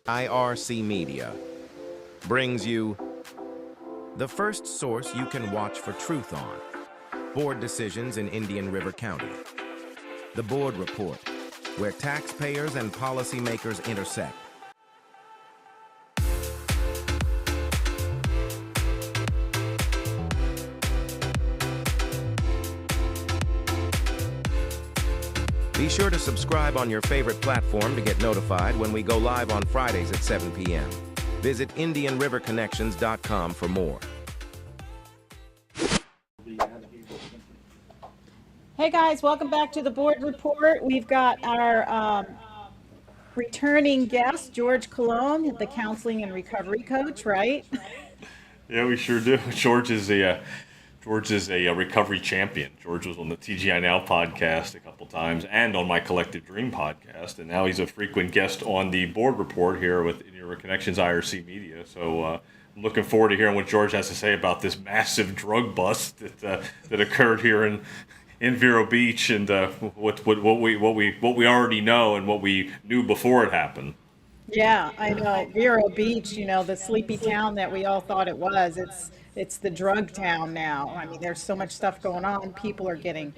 IRC Media brings you the first source you can watch for truth on board decisions in Indian River County. The Board Report, where taxpayers and policymakers intersect. Be sure to subscribe on your favorite platform to get notified when we go live on Fridays at 7 p.m. Visit IndianRiverConnections.com for more. Hey guys, welcome back to the Board Report. We've got our returning guest, George Colon, the counseling and recovery coach, right? Yeah, we sure do. George is a recovery champion. George was on the TGI Now podcast a couple times and on my Collective Dream podcast, and now he's a frequent guest on the Board Report here with Indian River Connections IRC Media. So I'm looking forward to hearing what George has to say about this massive drug bust that occurred here in Vero Beach, and what we already know and what we knew before it happened. Yeah, I know. Vero Beach, the sleepy town that we all thought it was. It's the drug town now. I mean, there's so much stuff going on. People are getting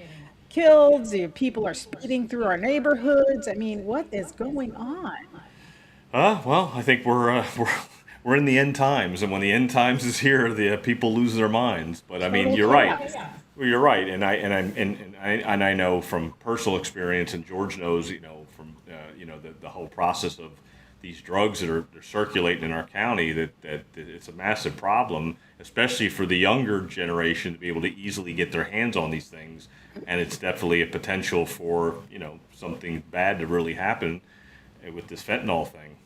killed. People are speeding through our neighborhoods. I mean, what is going on? Well, I think we're in the end times, and when the end times is here, the people lose their minds. But I mean, you're right. Well, you're right, and I know from personal experience, and George knows, from the whole process of these drugs that are circulating in our county, that it's a massive problem, especially for the younger generation to be able to easily get their hands on these things, and it's definitely a potential for something bad to really happen with this fentanyl thing.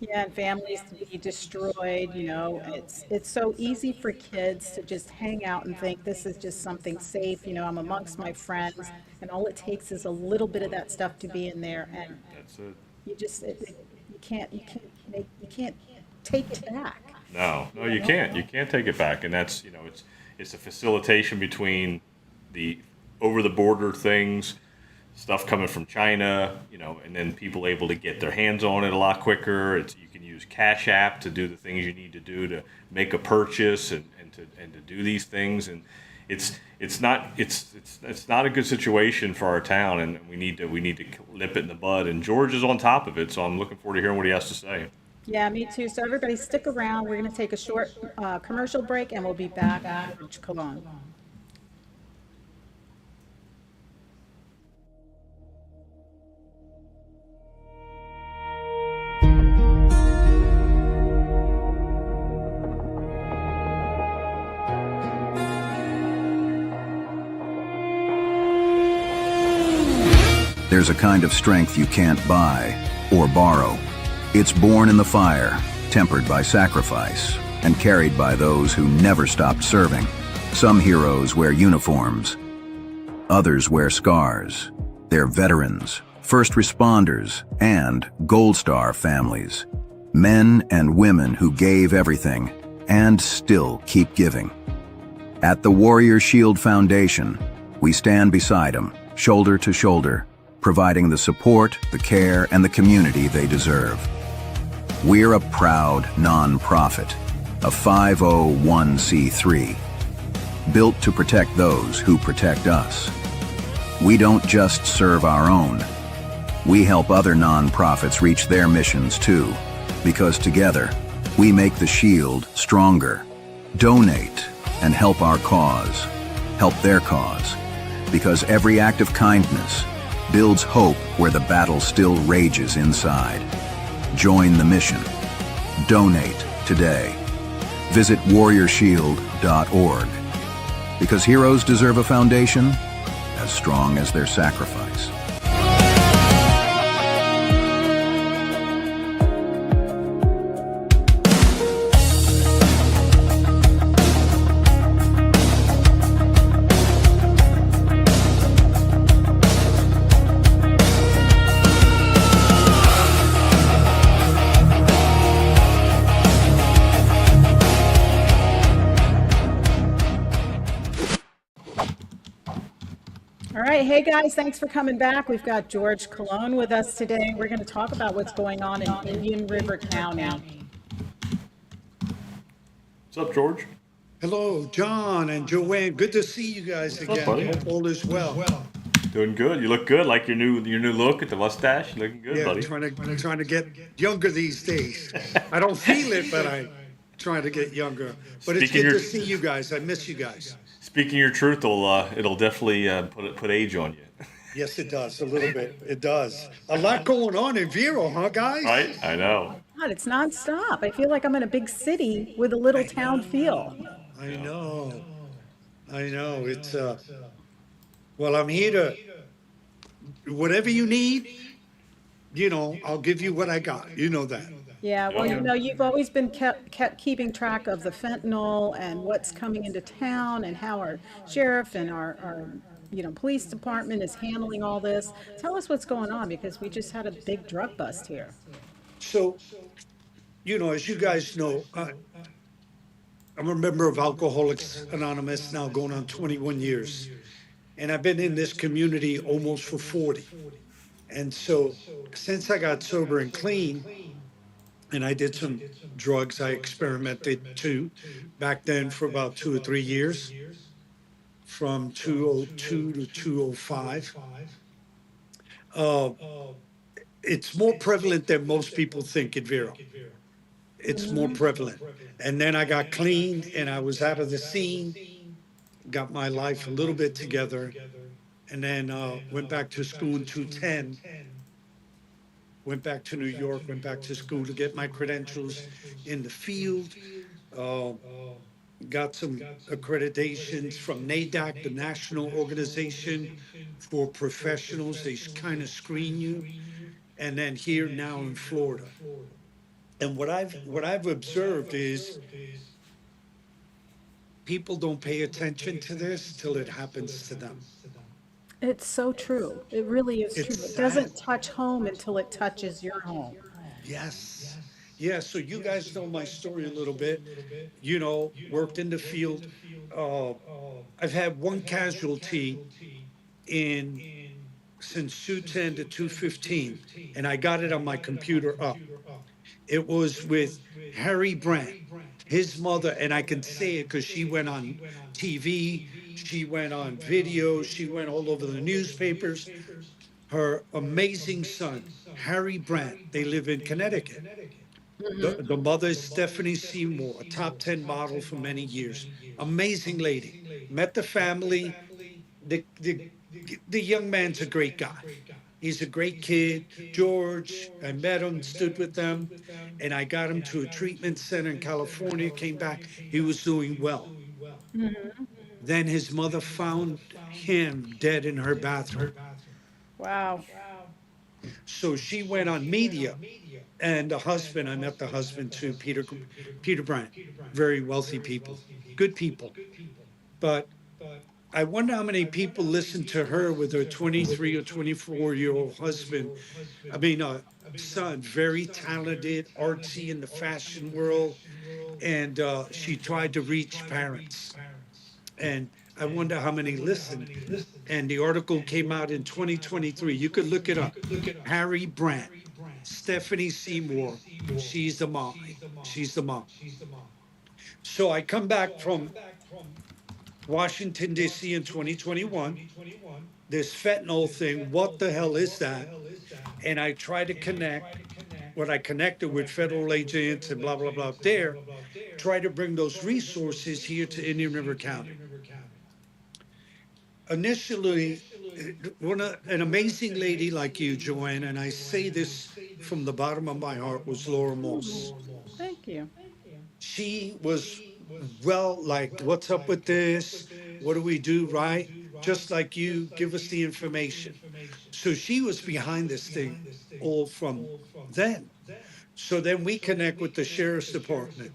Yeah, and families to be destroyed. It's so easy for kids to just hang out and think this is just something safe. I'm amongst my friends, and all it takes is a little bit of that stuff to be in there, and That's it. you can't take it back. No, you can't. You can't take it back, and that's it's a facilitation between the over the border things, stuff coming from China, and then people able to get their hands on it a lot quicker. You can use Cash App to do the things you need to do to make a purchase and to do these things, and it's not a good situation for our town, and we need to nip it in the bud. And George is on top of it, so I'm looking forward to hearing what he has to say. Yeah, me too. So everybody stick around. We're going to take a short commercial break, and we'll be back with George Colon. There's a kind of strength you can't buy or borrow. It's born in the fire, tempered by sacrifice, and carried by those who never stopped serving. Some heroes wear uniforms. Others wear scars. They're veterans, first responders, and Gold Star families. Men and women who gave everything and still keep giving. At the Warrior Shield Foundation, we stand beside them, shoulder to shoulder, providing the support, the care, and the community they deserve. We're a proud non-profit, a 501c3, built to protect those who protect us. We don't just serve our own. We help other non-profits reach their missions too, because together, we make the Shield stronger. Donate and help our cause, help their cause, because every act of kindness builds hope where the battle still rages inside. Join the mission. Donate today. Visit warriorshield.org, because heroes deserve a foundation as strong as their sacrifice. right. Hey, guys, thanks for coming back. We've got George Cologne with us today. We're going to talk about what's going on in Indian River County. What's up, George? Hello, John and Joanne. Good to see you guys up, again. buddy? Hope all is well. Doing good. You look good. Like your new look at the mustache. You're looking good, Yeah, buddy. trying to get younger these days. I don't feel it, but I'm trying to get younger. But it's Speaking good your- to see you guys. I miss you guys. Speaking your truth, it'll definitely put age on you. Yes, it does a little bit. It does. A lot going on in Vero, huh, guys? Right? I know. God, it's nonstop. I feel like I'm in a big city with a little town feel. I know. It's well, I'm here to whatever you need. I'll give you what I got. You know that. Yeah, well, you've always been kept keeping track of the fentanyl and what's coming into town and how our sheriff and our police department is handling all this. Tell us what's going on because we just had a big drug bust here. So, as you guys know, I'm a member of Alcoholics Anonymous now going on 21 years. And I've been in this community almost for 40. And so since I got sober and clean, and I did some drugs, I experimented too back then for about 2 or 3 years, from 202 to 205. It's more prevalent than most people think in Vero. It's more prevalent. And then I got clean and I was out of the scene, got my life a little bit together, and then went back to school in 2010. Went back to New York, went back to school to get my credentials in the field. Got some accreditations from NADAC, the National Organization for Professionals. They kind of screen you. And then here now in Florida. And what I've observed is people don't pay attention to this till it happens to them. It's so true. It really is true. It's It doesn't touch home until it touches your home. Yes. Yeah, so you guys know my story a little bit. Worked in the field. I've had one casualty since 210 to 215, and I got it on my computer up. It was with Harry Brandt, his mother, and I can say it because she went on TV, she went on video, she went all over the newspapers. Her amazing son, Harry Brandt, they live in Connecticut. The mother is Stephanie Seymour, a top 10 model for many years. Amazing lady. Met the family. The young man's a great guy. He's a great kid. George, I met him, stood with them, and I got him to a treatment center in California, came back. He was doing well. Then his mother found him dead in her bathroom. Wow. So she went on media, and the husband, I met the husband too, Peter Brandt, very wealthy people, good people. But I wonder how many people listen to her with her 23 or 24-year-old husband. Son, very talented, artsy in the fashion world. And she tried to reach parents. And I wonder how many listened. And the article came out in 2023. You could look it up. Harry Brandt, Stephanie Seymour. She's the mom. So I come back from Washington, D.C. in 2021. This fentanyl thing, what the hell is that? And I try to connect what I connected with federal agents and blah, blah, blah there, try to bring those resources here to Indian River County. Initially, an amazing lady like you, Joanne, and I say this from the bottom of my heart, was Laura Moss. Thank you. She was what's up with this? What do we do, right? Just like you, give us the information. So she was behind this thing all from then. So then we connect with the sheriff's department.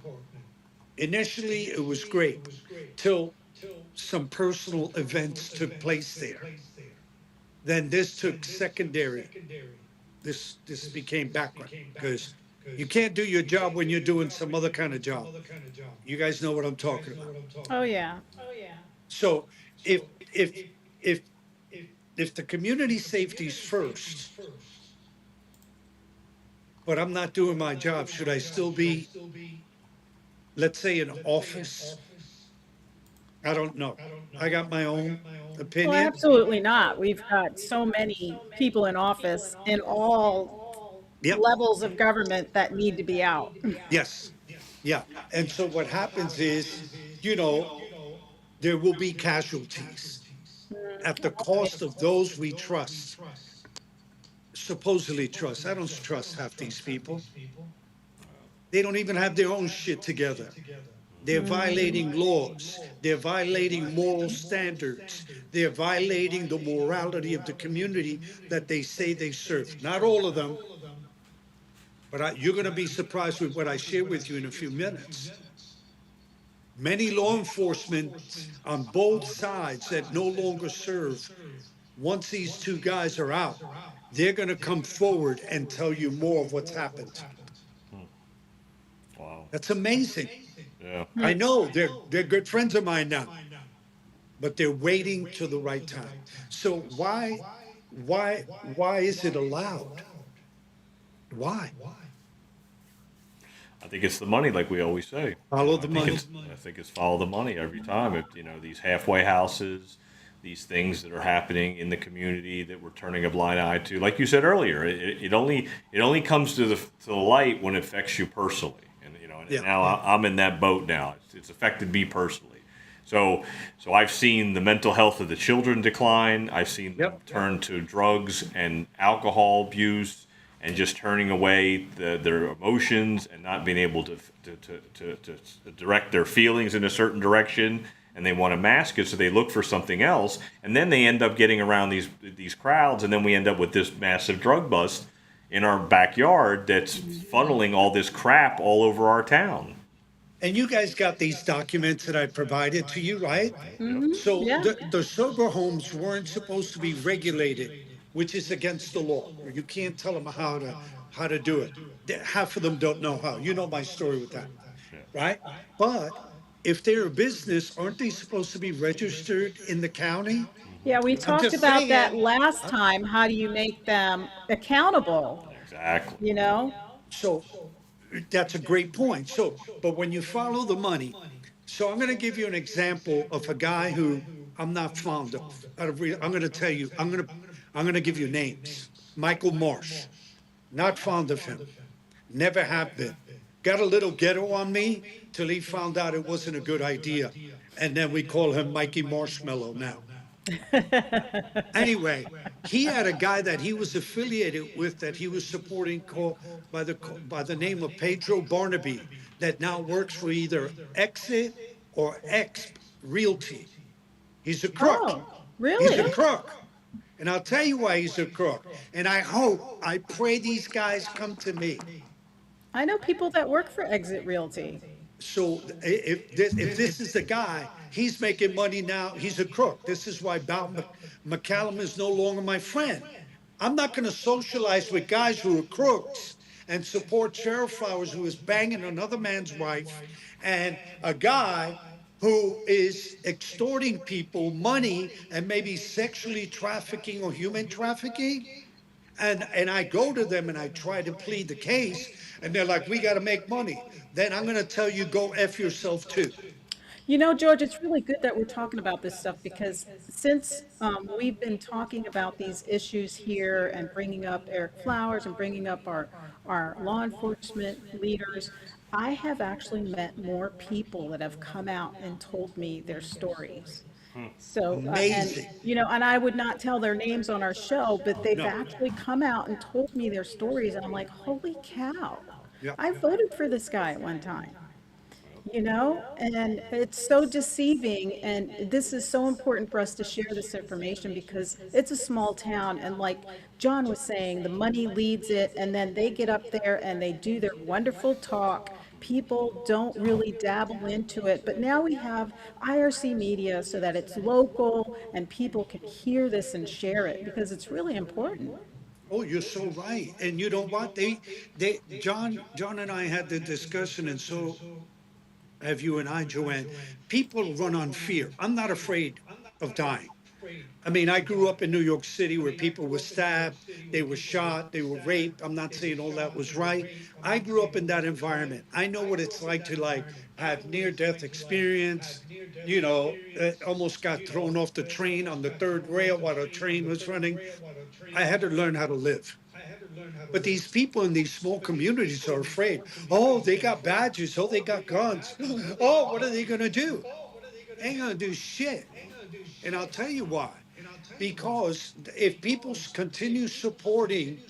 Initially, it was great till some personal events took place there. Then this took secondary. This became background because you can't do your job when you're doing some other kind of job. You guys know what I'm talking about. Oh, yeah. So if if the community safety's first, but I'm not doing my job, should I still be, let's say, in office? I don't know. I got my own Well, opinion. absolutely not. We've got so many people in office in all Yep. levels of government that need to be out. Yes. Yeah. And so what happens is, you know, there will be casualties at the cost of those we trust, supposedly trust. I don't trust half these people. They don't even have their own shit together. They're violating laws. They're violating moral standards. They're violating the morality of the community that they say they serve. Not all of them, but you're going to be surprised with what I share with you in a few minutes. Many law enforcement on both sides that no longer serve, once these two guys are out, they're going to come forward and tell you more of what's happened. Wow. That's amazing. Yeah. I know they're good friends of mine now, but they're waiting till the right time. So why is it allowed? Why? I think it's the money, like we always say. Follow the money. I think it's follow the money every time. These halfway houses, these things that are happening in the community that we're turning a blind eye to. Like you said earlier, it only comes to the light when it affects you personally. And Yeah. now I'm in that boat now. It's affected me personally. So I've seen the mental health of the children decline. I've seen them Yep. turn to drugs and alcohol abuse, and just turning away their emotions and not being able to direct their feelings in a certain direction, and they want to mask it, so they look for something else, and then they end up getting around these crowds, and then we end up with this massive drug bust in our backyard that's funneling all this crap all over our town. And you guys got these documents that I provided to you, right? So Yeah. the sober homes weren't supposed to be regulated, which is against the law. You can't tell them how to do it. Half of them don't know how. You know my story with that, right? But if they're a business, aren't they supposed to be registered in the county? Yeah, we I'm talked just about that saying. last time. How do you make them accountable? Exactly. You know? So that's a great point. So, but when you follow the money, so I'm going to give you an example of a guy who I'm not fond of. I'm going to tell you, I'm going to give you names. Michael Marsh, not fond of him. Never have been. Got a little ghetto on me till he found out it wasn't a good idea. And then we call him Mikey Marshmallow now. Anyway, he had a guy that he was affiliated with that he was supporting called by the name of Pedro Barnaby that now works for either Exit or X Realty. He's a crook. Oh, He's a really? crook. And I'll tell you why he's a crook. And I pray these guys come to me. I know people that work for Exit Realty. So if this is the guy, he's making money now. He's a crook. This is why McCallum is no longer my friend. I'm not going to socialize with guys who are crooks and support Sheriff Flowers, who is banging another man's wife, and a guy who is extorting people money and maybe sexually trafficking or human trafficking. And I go to them and I try to plead the case, and they're like, we got to make money. Then I'm going to tell you, go F yourself too. You know, George, it's really good that we're talking about this stuff because since we've been talking about these issues here and bringing up Eric Flowers and bringing up our law enforcement leaders, I have actually met more people that have come out and told me their stories. So, and, Amazing. you know, and I would not tell their names on our show, but they've No. actually come out and told me their stories. And I'm like, holy cow, Yeah. I voted for this guy at one time. You know, and it's so deceiving, and this is so important for us to share this information because it's a small town, and like John was saying, the money leads it, and then they get up there and they do their wonderful talk. People don't really dabble into it, but now we have IRC media so that it's local and people can hear this and share it because it's really important. Oh, you're so right. And you know what? John and I had the discussion, and so have you and I, Joanne. People run on fear. I'm not afraid of dying. I mean, I grew up in New York City where people were stabbed, they were shot, they were raped. I'm not saying all that was right. I grew up in that environment. I know what it's like to like have near death experience. Almost got thrown off the train on the third rail while the train was running. I had to learn how to live. But these people in these small communities are afraid. Oh, they got badges. Oh, they got guns. Oh, what are they going to do? Ain't going to do shit. And I'll tell you why. Because if people continue supporting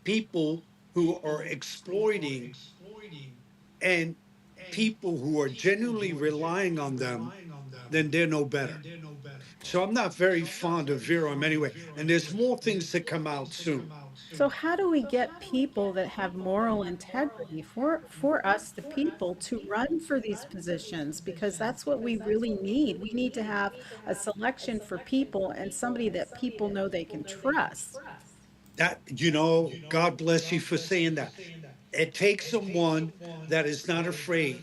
people who are exploiting and people who are genuinely relying on them, then they're no better. So I'm not very fond of Vero anyway. And there's more things to come out soon. So how do we get people that have moral integrity for us, the people, to run for these positions? Because that's what we really need. We need to have a selection for people and somebody that people know they can trust. God bless you for saying that. It takes someone that is not afraid.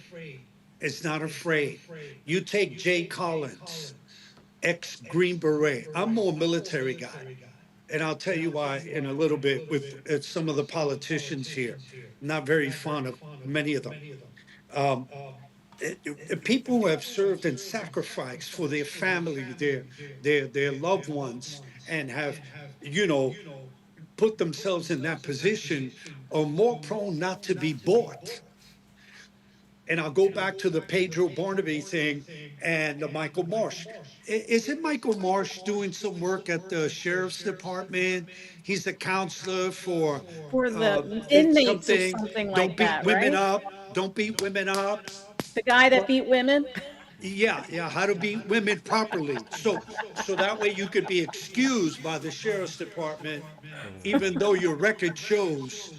It's not afraid. You take Jay Collins, ex Green Beret. I'm more military guy. And I'll tell you why in a little bit with some of the politicians here. Not very fond of many of them. People who have served and sacrificed for their family, their loved ones, and have, you know, put themselves in that position are more prone not to be bought. And I'll go back to the Pedro Barnaby thing and the Michael Marsh. Isn't Michael Marsh doing some work at the sheriff's department? He's a counselor for The inmates or something. something Don't like beat that, women right? up. Don't beat women up. The guy that beat women? Yeah, how to beat women properly. So that way you could be excused by the sheriff's department, even though your record shows.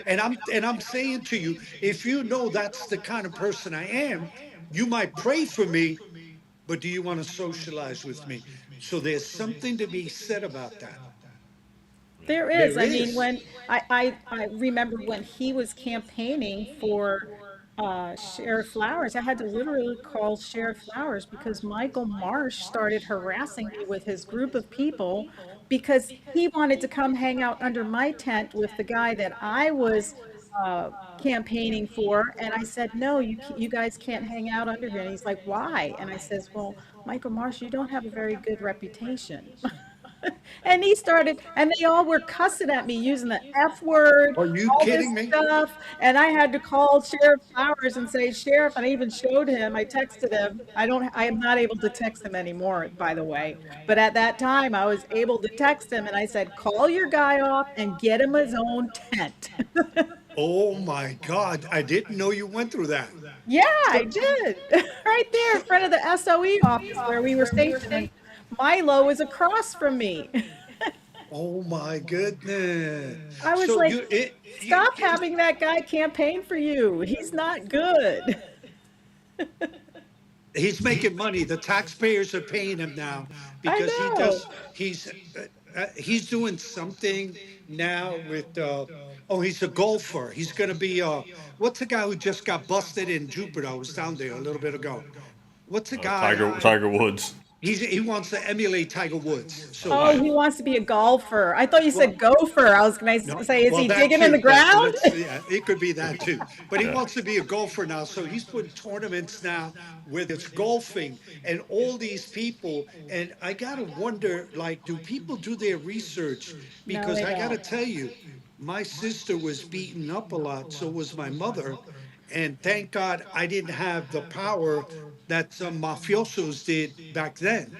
And I'm saying to you, if you know that's the kind of person I am, you might pray for me, but do you want to socialize with me? So there's something to be said about that. There is. There I mean, is. when I remember when he was campaigning for Sheriff Flowers, I had to literally call Sheriff Flowers because Michael Marsh started harassing me with his group of people because he wanted to come hang out under my tent with the guy that I was campaigning for. And I said, no, you guys can't hang out under here. And he's like, why? And I says, well, Michael Marsh, you don't have a very good reputation. And he started, and they all were cussing at me using the F word, Are you all this kidding me? stuff. And I had to call Sheriff Flowers and say, Sheriff, and I even showed him, I texted him. I am not able to text him anymore, by the way. But at that time, I was able to text him and I said, call your guy off and get him his own tent. Oh my God, I didn't know you went through that. Yeah, I did. Right there in front of the SOE office where we were stationed. And Milo was across from me. Oh my goodness. I was So like, stop you having that guy campaign for you. He's not good. he's making money. The taxpayers are paying him now I because know. he's doing something now with he's a golfer. He's going to be what's the guy who just got busted in Jupiter? I was down there a little bit ago. What's the guy? Tiger Woods. He wants to emulate Tiger Woods. So Oh, he wants to be a golfer. I thought you said gopher. I was going to say, is well, he that digging in the too, ground? yeah, it could be that too. But he wants to be a golfer now, so he's putting tournaments now where it's golfing and all these people. And I gotta wonder, like, do people do their research? No, Because they I gotta don't. tell you, my sister was beaten up a lot, so was my mother. And thank God I didn't have the power that some mafiosos did back then.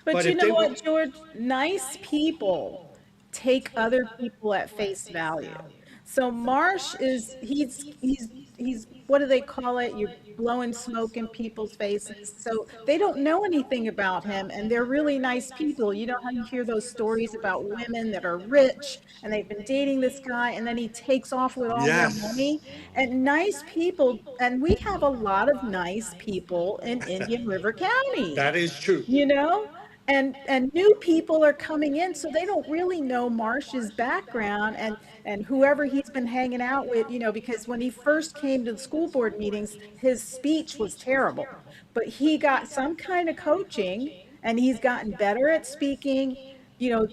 But But you if know they were, what, George? Nice people take other people at face value. So Marsh is he's what do they call it? You're blowing smoke in people's faces. So they don't know anything about him and they're really nice people. You know how you hear those stories about women that are rich and they've been dating this guy and then he takes off with all their yes, money. And nice people, and we have a lot of nice people in Indian River County, that is true. you know? and new people are coming in, so they don't really know Marsh's background and whoever he's been hanging out with, because when he first came to the school board meetings, his speech was terrible. But he got some kind of coaching and he's gotten better at speaking,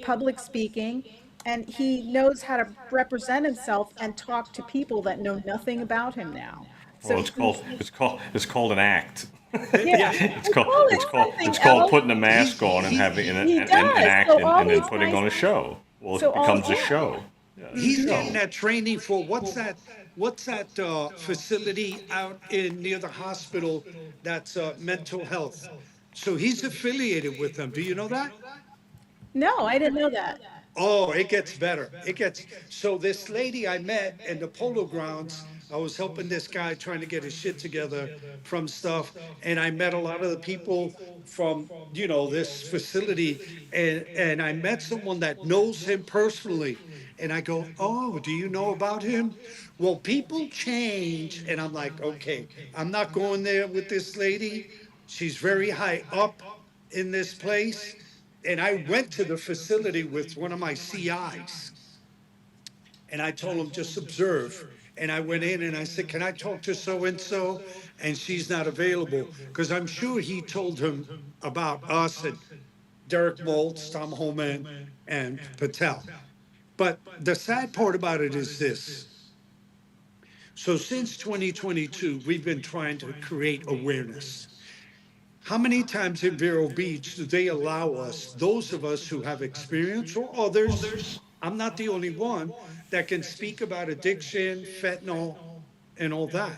public speaking, and he knows how to represent himself and talk to people that know nothing about him now. So Well, it's called an act. yeah, It's they called call it it's called something it's called else. putting a mask on and having He and does. acting So all and then these putting nice on a things. show. Well, So it all becomes a yeah. show. Yeah, He's a getting show. that training for what's that facility out in near the hospital that's mental health. So he's affiliated with them. Do you know that? No, I didn't know that. Oh, it gets better. It gets so this lady I met in the polo grounds, I was helping this guy trying to get his shit together from stuff. And I met a lot of the people from, this facility. And I met someone that knows him personally. And I go, oh, do you know about him? Well, people change. And I'm like, okay, I'm not going there with this lady. She's very high up in this place. And I went to the facility with one of my CIs and I told him, just observe. And I went in and I said, can I talk to so-and-so? And she's not available. Because I'm sure he told him about us and Derek Moltz, Tom Holman, and Patel. But the sad part about it is this. So since 2022, we've been trying to create awareness. How many times in Vero Beach do they allow us, those of us who have experience or others, I'm not the only one, that can speak about addiction, fentanyl, and all that?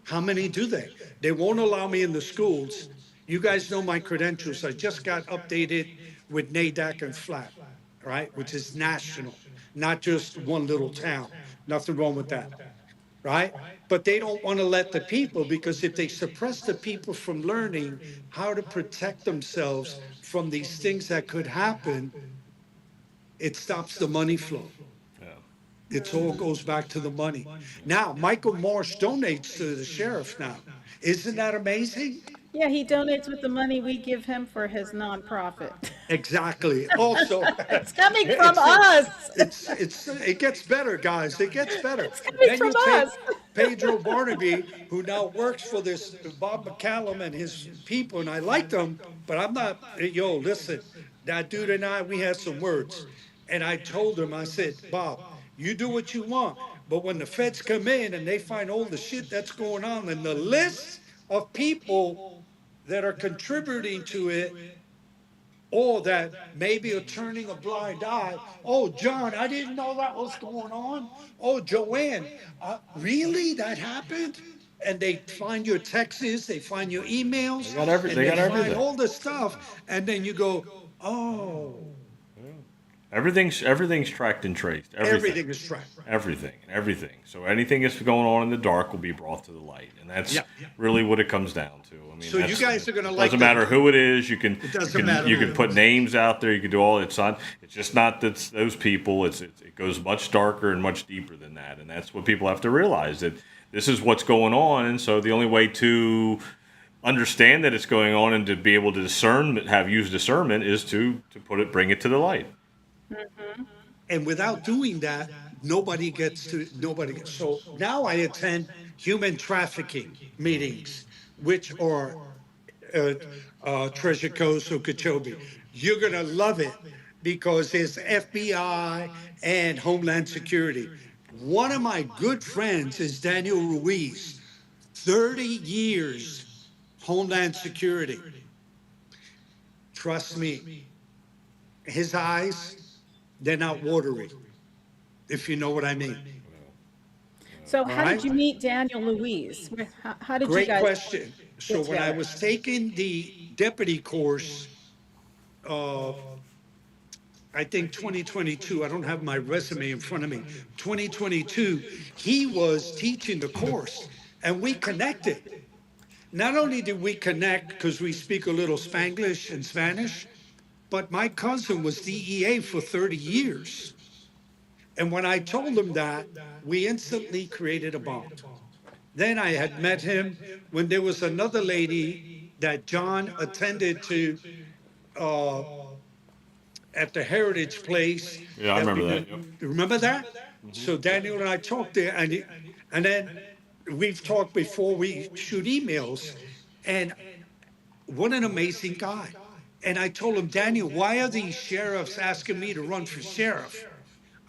How many do they? They won't allow me in the schools. You guys know my credentials. I just got updated with NADAC and FLAT, right? Which is national, not just one little town. Nothing wrong with that. Right? But they don't want to let the people, because if they suppress the people from learning how to protect themselves from these things that could happen, it stops the money flow. It all goes back to the money. Now, Michael Marsh donates to the sheriff now. Isn't that amazing? Yeah, he donates with the money we give him for his nonprofit. Exactly. Also, It's coming from us. it gets better, guys. It gets better. It's coming Then from you take us. Pedro Barnaby, who now works for this Bob McCallum and his people, and I like them, but I'm not. Yo, listen, that dude and I, we had some words, and I told him, I said, Bob, you do what you want, but when the feds come in and they find all the shit that's going on and the list of people that are contributing to it, or that maybe are turning a blind eye. Oh, John, I didn't know that was going on. Oh, Joanne, really? That happened? And they find your texts, they find your emails, They got and they find everything. all the stuff, and then you go, oh, Everything's tracked and traced. everything is tracked. Everything. So anything that's going on in the dark will be brought to the light, and that's Yeah. really what it comes down to. I mean, So you guys are gonna like doesn't the- matter who it is. You can doesn't matter you who can it put is. names out there. You can do all. It's not. It's just not that those people. It goes much darker and much deeper than that, and that's what people have to realize, that this is what's going on. And so the only way to understand that it's going on and to be able to use discernment is to bring it to the light. And without doing that, nobody gets. So now I attend human trafficking meetings, which are Treasure Coast, Okeechobee. You're gonna love it because there's FBI and Homeland Security. One of my good friends is Daniel Ruiz, 30 years Homeland Security. Trust me, his eyes, they're not watery, if you know what I mean. So how right. did you meet Daniel Louise? How did you Great guys? question. So get when I together? was taking the deputy course, I think 2022, I don't have my resume in front of me. 2022, he was teaching the course and we connected. Not only did we connect because we speak a little Spanglish and Spanish, but my cousin was DEA for 30 years. And when I told him that, we instantly created a bond. Then I had met him when there was another lady that John attended to uh, at the Heritage Place. Yeah, I that we remember that. did. Yep. You remember that? So Daniel and I talked there, and then we've talked before we shoot emails, and what an amazing guy. And I told him, Daniel, why are these sheriffs asking me to run for sheriff?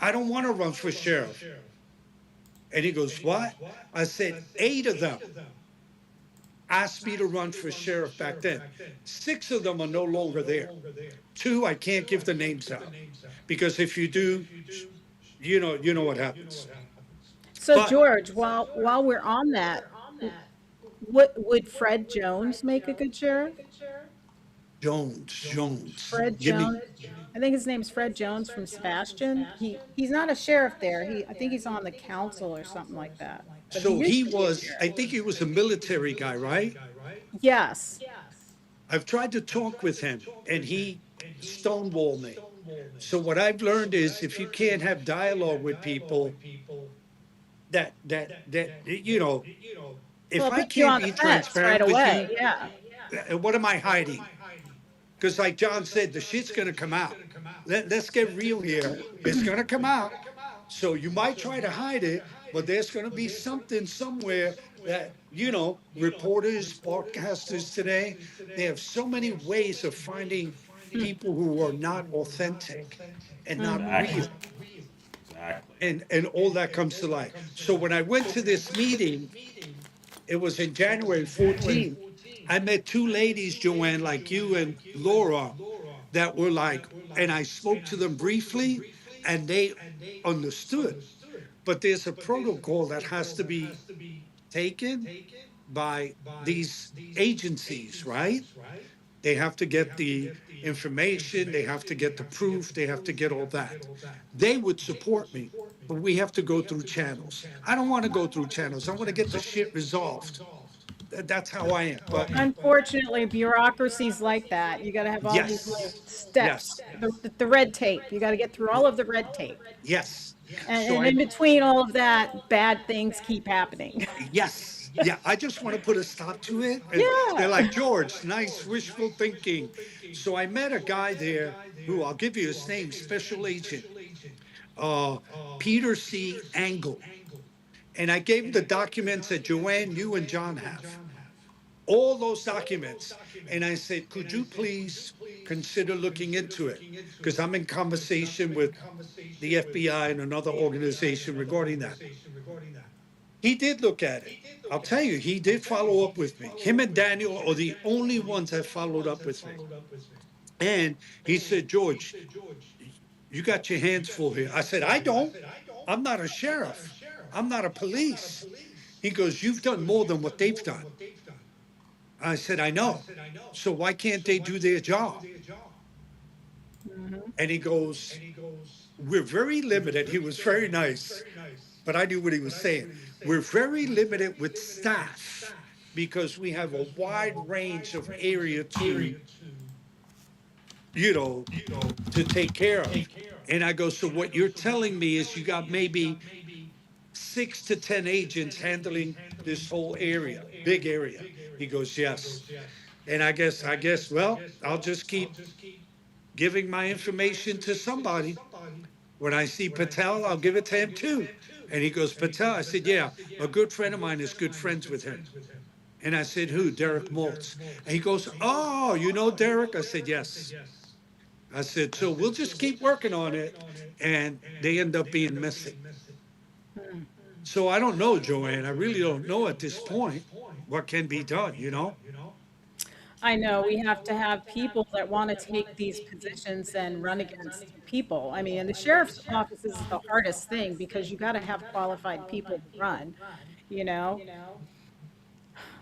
I don't want to run for sheriff. And he goes, what? I said, 8 of them asked me to run for sheriff back then. 6 of them are no longer there. 2, I can't give the names out because if you do, you know what happens. So But George, while we're on that, what would Fred Jones make a good sheriff? Jones, Fred give me. Jones. I think his name's Fred Jones from Sebastian. He's not a sheriff there. I think he's on the council or something like that. But he So used he to be a was, I sheriff. think he was a military guy, right? Yes. I've tried to talk with him and he stonewalled me. So what I've learned is if you can't have dialogue with people, that if Well, it I puts you can't on the be fence right transparent with away. you, Yeah. what am I hiding? Because like John said, the shit's gonna come out. Let's get real here. It's gonna come out. So you might try to hide it, but there's gonna be something somewhere that, reporters, broadcasters today, they have so many ways of finding people who are not authentic and not Exactly. real. Exactly. And all that comes to light. So when I went to this meeting, it was in January 14th. I met 2 ladies, Joanne, like you and Laura, that were like, and I spoke to them briefly and they understood. But there's a protocol that has to be taken by these agencies, right? They have to get the information, they have to get the proof, they have to get all that. They would support me, but we have to go through channels. I don't want to go through channels. I want to get the shit resolved. That's how I am. But Unfortunately, bureaucracy's like that. You got to have all these little yes, steps. yes, The red tape. You got to get through all of the red tape. yes. And, So and in between all of that, bad things keep happening. yes, yeah, I just want to put a stop to it. And they're Yeah. like, George, nice wishful thinking. So I met a guy there who I'll give you his name, Special Agent uh, Peter C. Angle. And I gave him the documents that Joanne, you and John have. All those documents. And I said, could you please consider looking into it? Because I'm in conversation with the FBI and another organization regarding that. He did look at it. I'll tell you, he did follow up with me. Him and Daniel are the only ones that followed up with me. And he said, George, you got your hands full here. I said, I don't. I'm not a sheriff. I'm not a police. He goes, you've done more than what they've done. I said, I know. So why can't they do their job? And he goes, we're very limited. He was very nice, but I knew what he was saying. We're very limited with staff because we have a wide range of area to take care of. And I go, so what you're telling me is you got maybe 6 to 10 agents handling this whole area, big area. He goes, yes. And I guess, well, I'll just keep giving my information to somebody. When I see Patel, I'll give it to him too. And he goes, Patel? I said, yeah, a good friend of mine is good friends with him. And I said, who? Derek Maltz. And he goes, oh, you know Derek? I said, yes. I said, so we'll just keep working on it. And they end up being missing. So I don't know, Joanne. I really don't know at this point what can be done, I know we have to have people that want to take these positions and run against people. I mean, and the sheriff's office is the hardest thing because you got to have qualified people to run, you know?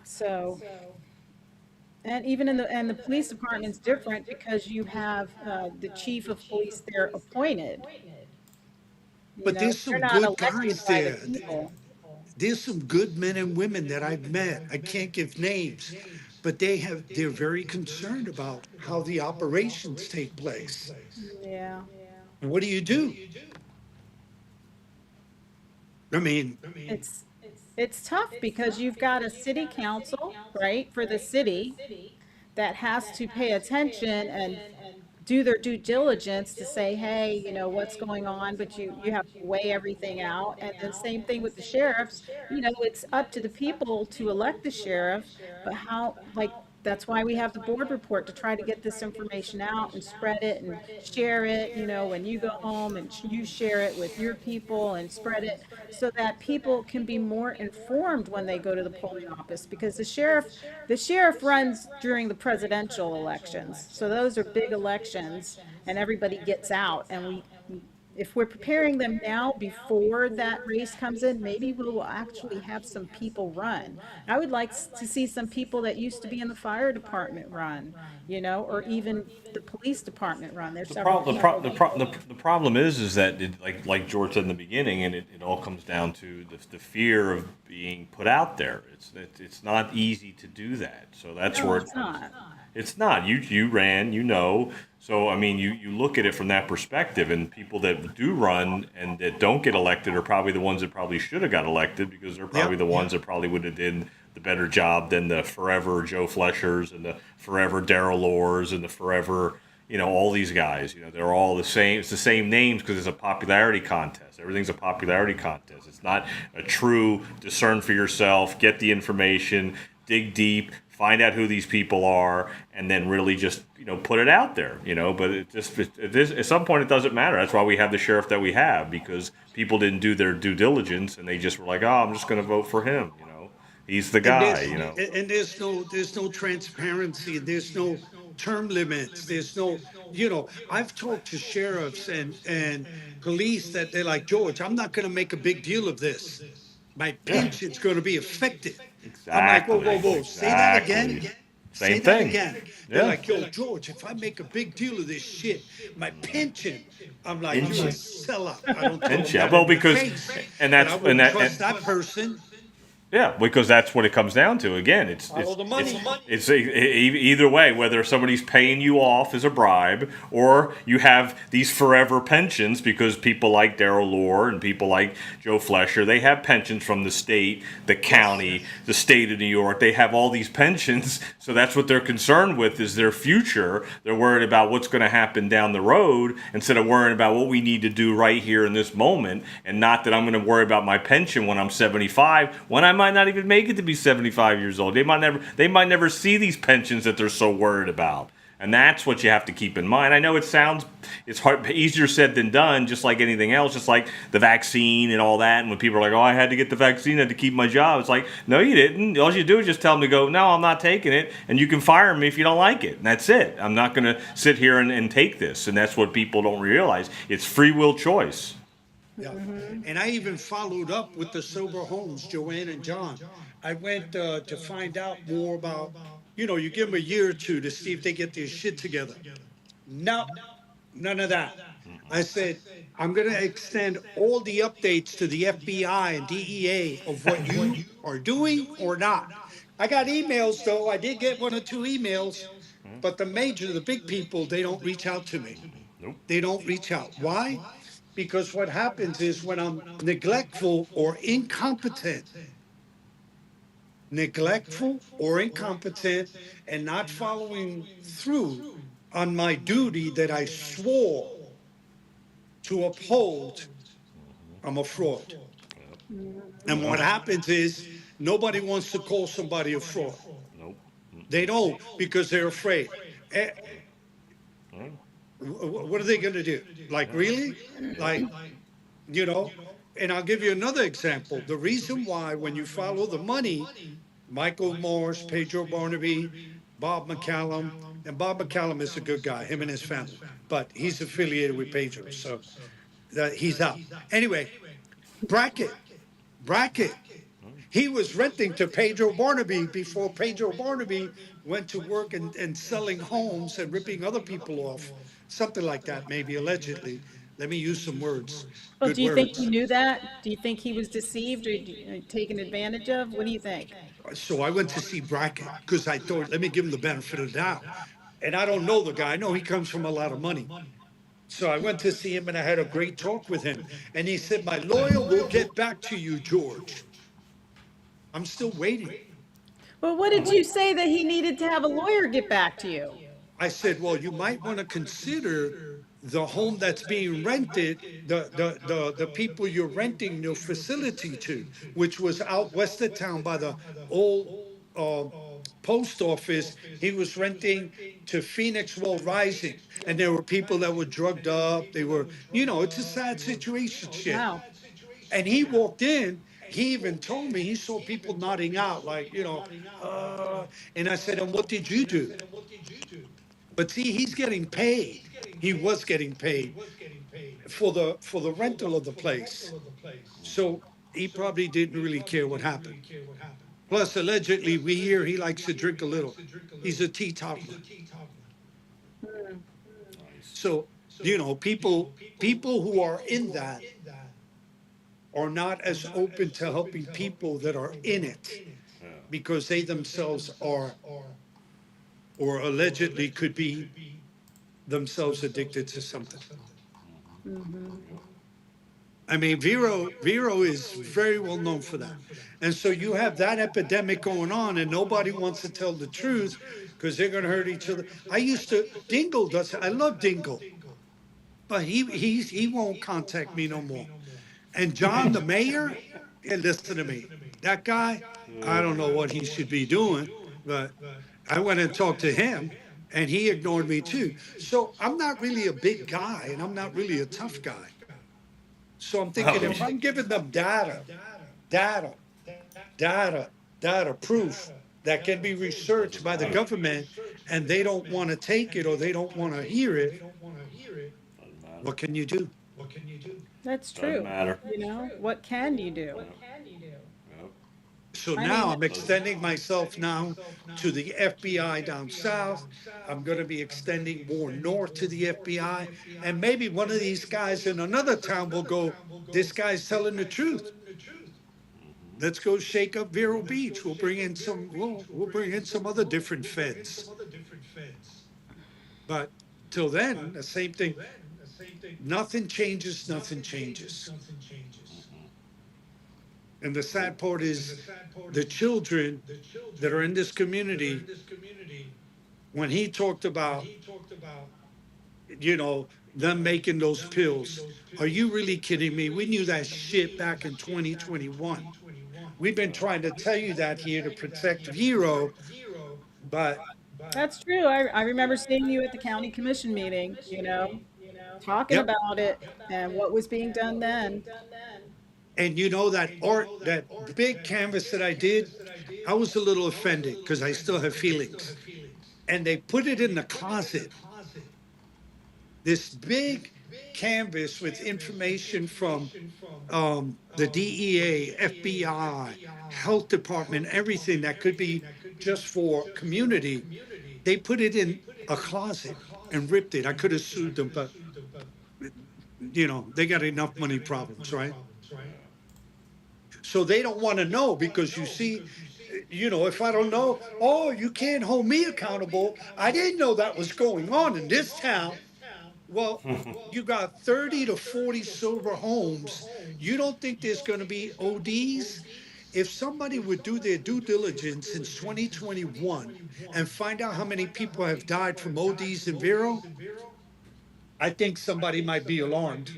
So, and even in the police department's different because you have the chief of police there appointed. But there's They're some not good elected guys by the there. people. There's some good men and women that I've met. I can't give names, but they're very concerned about how the operations take place. Yeah. And what do you do? I mean, It's tough because you've got a city council, right, for the city that has to pay attention and do their due diligence to say, hey, what's going on, but you have to weigh everything out. And then same thing with the sheriffs, it's up to the people to elect the sheriff, but how, like, that's why we have the board report to try to get this information out and spread it and share it, when you go home and you share it with your people and spread it so that people can be more informed when they go to the polling office, because the sheriff runs during the presidential elections. So those are big elections and everybody gets out, and if we're preparing them now before that race comes in, maybe we will actually have some people run. I would like to see some people that used to be in the fire department run, or even the police department run. There's several people. The problem is that like George said in the beginning, and it all comes down to the fear of being put out there. It's not easy to do that. So that's No, where it's not. it's not. You ran. So I mean, you look at it from that perspective, and people that do run and that don't get elected are probably the ones that probably should have got elected, because they're probably the ones that probably would have did the better job than the forever Joe Fleshers and the forever Darrell Lors and the forever, all these guys. They're all the same. It's the same names because it's a popularity contest. Everything's a popularity contest. It's not a true discern for yourself, get the information, dig deep, find out who these people are, and then really just put it out there. But at some point it doesn't matter. That's why we have the sheriff that we have, because people didn't do their due diligence and they just were like, oh, I'm just going to vote for him. He's the guy. And there's no transparency. There's no term limits. There's no, I've talked to sheriffs and police that they're like, George, I'm not going to make a big deal of this. My pension's going to be affected. I'm like, whoa. Say that again. Same Say that thing. again. They're like, yo, George, if I make a big deal of this shit, my pension. I'm like, you're a sellout. I don't Pension. that Well, in the because- face. and that's- I wouldn't and that- trust that person. Yeah, because that's what it comes down to. Again, it's Follow the money. It's either way, whether somebody's paying you off as a bribe, or you have these forever pensions, because people like Darrell Lore and people like Joe Flesher, they have pensions from the state, the county, the state of New York. They have all these pensions, so that's what they're concerned with, is their future. They're worried about what's going to happen down the road instead of worrying about what we need to do right here in this moment, and not that I'm going to worry about my pension when I'm 75, when I might not even make it to be 75 years old. They might never see these pensions that they're so worried about. And that's what you have to keep in mind. I know it's hard, easier said than done, just like anything else, just like the vaccine and all that. And when people are like, oh, I had to get the vaccine, I had to keep my job. It's like, no, you didn't. All you do is just tell them to go, no, I'm not taking it. And you can fire me if you don't like it. And that's it. I'm not going to sit here and take this. And that's what people don't realize. It's free will choice. Yeah, and I even followed up with the sober homes, Joanne and John. I went to find out more about, you give them a year or two to see if they get their shit together. No, none of that. I said, I'm going to extend all the updates to the FBI and DEA of what you are doing or not. I got emails, though. I did get 1 or 2 emails, but the big people, they don't reach out to me. Nope. They don't reach out. Why? Because what happens is when I'm neglectful or incompetent and not following through on my duty that I swore to uphold, I'm a fraud. And what happens is nobody wants to call somebody a fraud. Nope. They don't, because they're afraid. What are they going to do? Like, really? Like, and I'll give you another example. The reason why, when you follow the money, Michael Morris, Pedro Barnaby, Bob McCallum, and Bob McCallum is a good guy, him and his family, but he's affiliated with Pedro, so he's out. Anyway, Brackett. He was renting to Pedro Barnaby before Pedro Barnaby went to work and selling homes and ripping other people off. Something like that, maybe, allegedly. Let me use some words. Well, Good do you words. think he knew that? Do you think he was deceived or taken advantage of? What do you think? So I went to see Brackett because I thought, let me give him the benefit of the doubt. And I don't know the guy. I know he comes from a lot of money. So I went to see him and I had a great talk with him. And he said, my lawyer will get back to you, George. I'm still waiting. Well, what did you say that he needed to have a lawyer get back to you? I said, well, you might want to consider the home that's being rented, the people you're renting your facility to, which was out west of town by the old uh, post office. He was renting to Phoenix World Rising, and there were people that were drugged up. They were, it's a sad situation, shit. Wow. And he walked in. He even told me he saw people nodding out, like, and I said, and what did you do? But see, he's getting paid. He was getting paid for the rental of the place. So he probably didn't really care what happened. Plus, allegedly, we hear he likes to drink a little. He's a teetotaler. So, people who are in that are not as open to helping people that are in it because they themselves are, or allegedly could be themselves addicted to something. I mean, Vero is very well known for that. And so you have that epidemic going on and nobody wants to tell the truth because they're going to hurt each other. Dingle does, I love Dingle, but he won't contact me no more. And John, the mayor, listen to me, that guy, I don't know what he should be doing, but I went and talked to him and he ignored me too. So I'm not really a big guy and I'm not really a tough guy. So I'm thinking if I'm giving them data, proof that can be researched by the government and they don't want to take it or they don't want to hear it, what can you do? That's true. Doesn't matter. What can you do? So now I'm extending myself now to the FBI down south. I'm going to be extending more north to the FBI. And maybe one of these guys in another town will go, this guy's telling the truth. Let's go shake up Vero Beach. We'll bring in some other different feds. But till then, the same thing. Nothing changes, nothing changes. And the sad part is the children that are in this community, when he talked about, them making those pills, are you really kidding me? We knew that shit back in 2021. We've been trying to tell you that here to protect Vero, but... That's true. I remember seeing you at the county commission meeting, talking Yep. about it and what was being done then. And that big canvas that I did, I was a little offended because I still have feelings. And they put it in the closet. This big canvas with information from the DEA, FBI, health department, everything that could be just for community. They put it in a closet and ripped it. I could have sued them, but they got enough money problems, right? So they don't want to know because you see, if I don't know, you can't hold me accountable. I didn't know that was going on in this town. Well, you got 30 to 40 silver homes. You don't think there's going to be ODs? If somebody would do their due diligence since 2021 and find out how many people have died from ODs in Vero, I think somebody might be alarmed.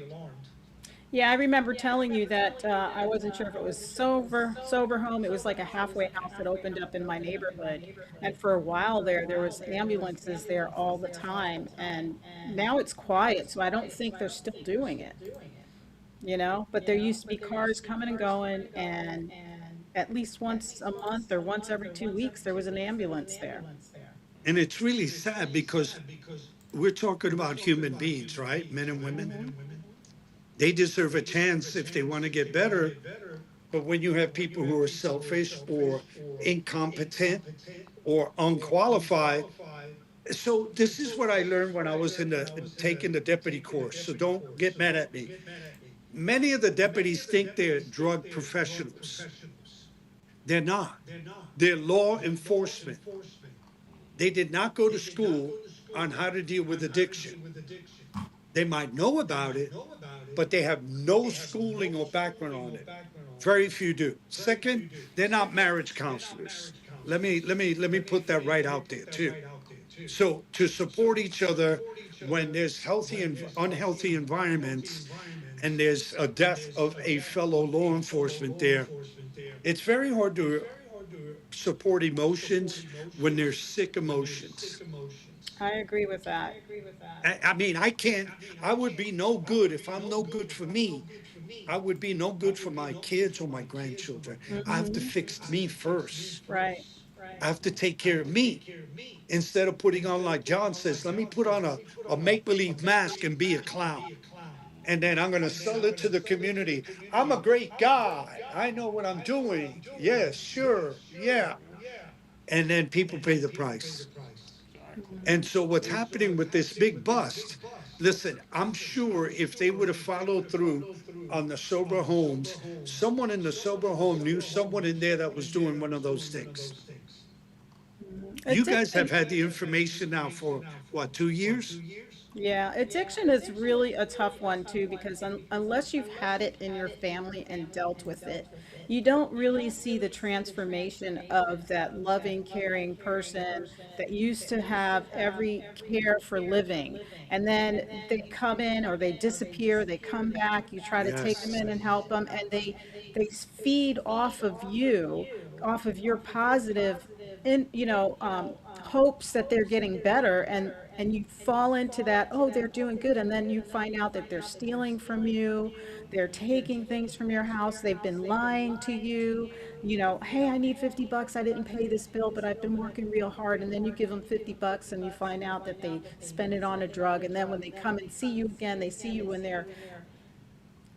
Yeah, I remember telling you that I wasn't sure if it was sober home. It was like a halfway house that opened up in my neighborhood. And for a while there was ambulances there all the time. And now it's quiet, so I don't think they're still doing it. But there used to be cars coming and going, and at least once a month or once every 2 weeks, there was an ambulance there. And it's really sad because we're talking about human beings, right? Men and women. They deserve a chance if they want to get better. But when you have people who are selfish or incompetent or unqualified, so this is what I learned when I was taking the deputy course. So don't get mad at me. Many of the deputies think they're drug professionals. They're not. They're law enforcement. They did not go to school on how to deal with addiction. They might know about it, but they have no schooling or background on it. Very few do. Second, they're not marriage counselors. let me put that right out there too. So to support each other when there's healthy and unhealthy environments and there's a death of a fellow law enforcement there, it's very hard to support emotions when there's sick emotions. I agree with that. I mean, I can't, I would be no good if I'm no good for me. I would be no good for my kids or my grandchildren. I have to fix me first. Right. I have to take care of me instead of putting on, like John says, let me put on a make believe mask and be a clown. And then I'm going to sell it to the community. I'm a great guy. I know what I'm doing. Yes, sure. Yeah. And then people pay the price. And so what's happening with this big bust, listen, I'm sure if they would have followed through on the sober homes, someone in the sober home knew someone in there that was doing one of those things. You guys have Addiction, had the information now for what, 2 years? yeah, addiction is really a tough one too because unless you've had it in your family and dealt with it, you don't really see the transformation of that loving, caring person that used to have every care for living. And then they come in or they disappear, they come back, you try to take them Yes. in and help them, and they feed off of you, off of your positive hopes that they're getting better, and you fall into that, oh, they're doing good, and then you find out that they're stealing from you, they're taking things from your house, they've been lying to you, hey, I need 50 bucks, I didn't pay this bill, but I've been working real hard, and then you give them 50 bucks and you find out that they spend it on a drug, and then when they come and see you again, they see you when they're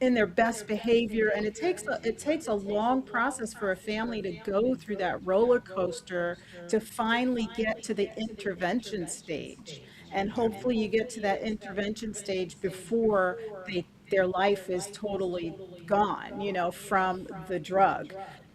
in their best behavior, and it takes a long process for a family to go through that roller coaster to finally get to the intervention stage, and hopefully you get to that intervention stage before their life is totally gone, from the drug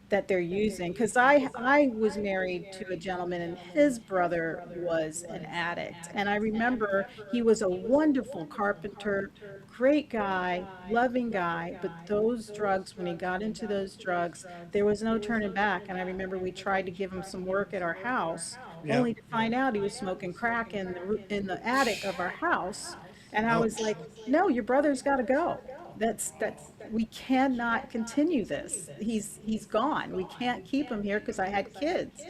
that they're using. Because I was married to a gentleman and his brother was an addict. And I remember he was a wonderful carpenter, great guy, loving guy. But those drugs, when he got into those drugs, there was no turning back. And I remember we tried to give him some work at our house, Yeah. only to find out he was smoking crack in the attic of our house. And I was like, no, your brother's got to go. That's we cannot continue this. He's gone. We can't keep him here because I had kids,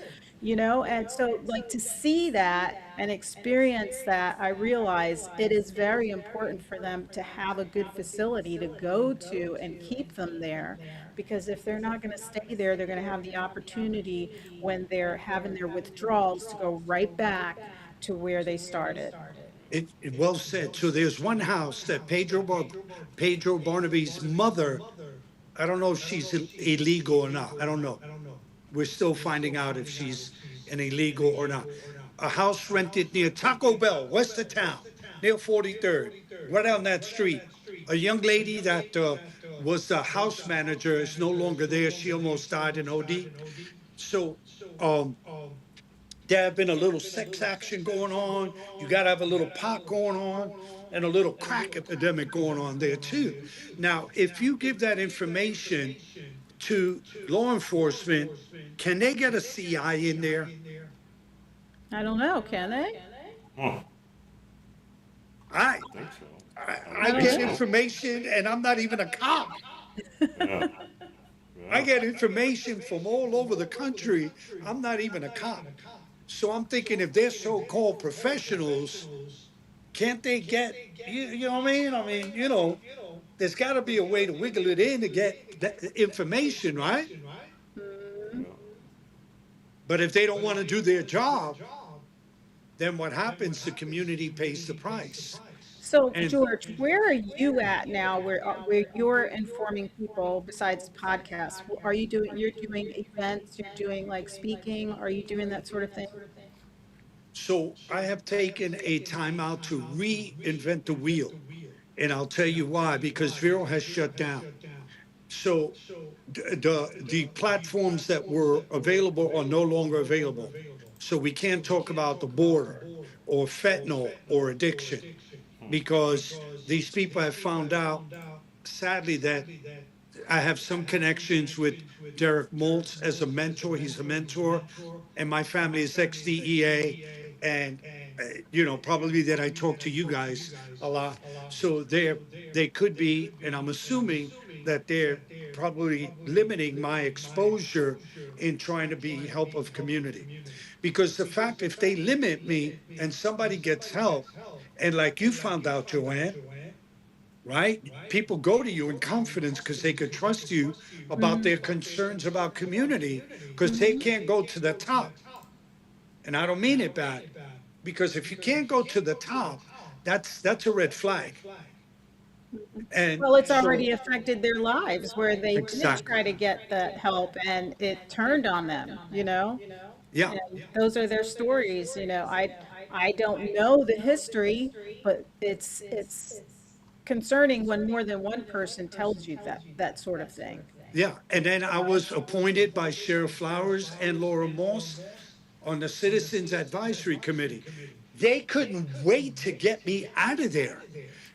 and so like to see that and experience that, I realize it is very important for them to have a good facility to go to and keep them there, because if they're not going to stay there, they're going to have the opportunity when they're having their withdrawals to go right back to where they started. It well said. So there's one house that Pedro Barnaby's mother, I don't know if she's illegal or not. I don't know. We're still finding out if she's an illegal or not. A house rented near Taco Bell, west of town, near 43rd, right on that street. A young lady that was the house manager is no longer there. She almost died in OD. So um, there have been a little sex action going on. You got to have a little pot going on and a little crack epidemic going on there too. Now, if you give that information to law enforcement, can they get a CI in there? I don't know, can they? Huh, I I think so. I get information and I'm not even a cop. Yeah. I get information from all over the country. I'm not even a cop. So I'm thinking if they're so-called professionals, can't they get, you know what I mean? I mean, there's got to be a way to wiggle it in to get that information, right? But if they don't want to do their job, then what happens? The community pays the price. So, And George, where are you at now where you're informing people besides podcasts? You're doing events, you're doing like speaking, are you doing that sort of thing? so I have taken a timeout to reinvent the wheel. And I'll tell you why, because Vero has shut down. So the platforms that were available are no longer available. So we can't talk about the border or fentanyl or addiction because these people have found out, sadly, that I have some connections with Derek Maltz as a mentor. He's a mentor, and my family is ex-DEA, and probably that I talk to you guys a lot. So they could be, and I'm assuming that they're probably limiting my exposure in trying to be help of community. Because the fact, if they limit me and somebody gets help, and like you found out, Joanne, right? People go to you in confidence because they could trust you about their concerns about community because they can't go to the top. And I don't mean it bad, because if you can't go to the top, that's a red flag. And Well, it's so, already affected their lives where they did exactly. try to get that help and it turned on them, you know? Yeah, And those are their stories, you know. I don't know the history, but it's concerning when more than one person tells you that sort of thing. yeah. And then I was appointed by Sheriff Flowers and Laura Moss on the Citizens Advisory Committee. They couldn't wait to get me out of there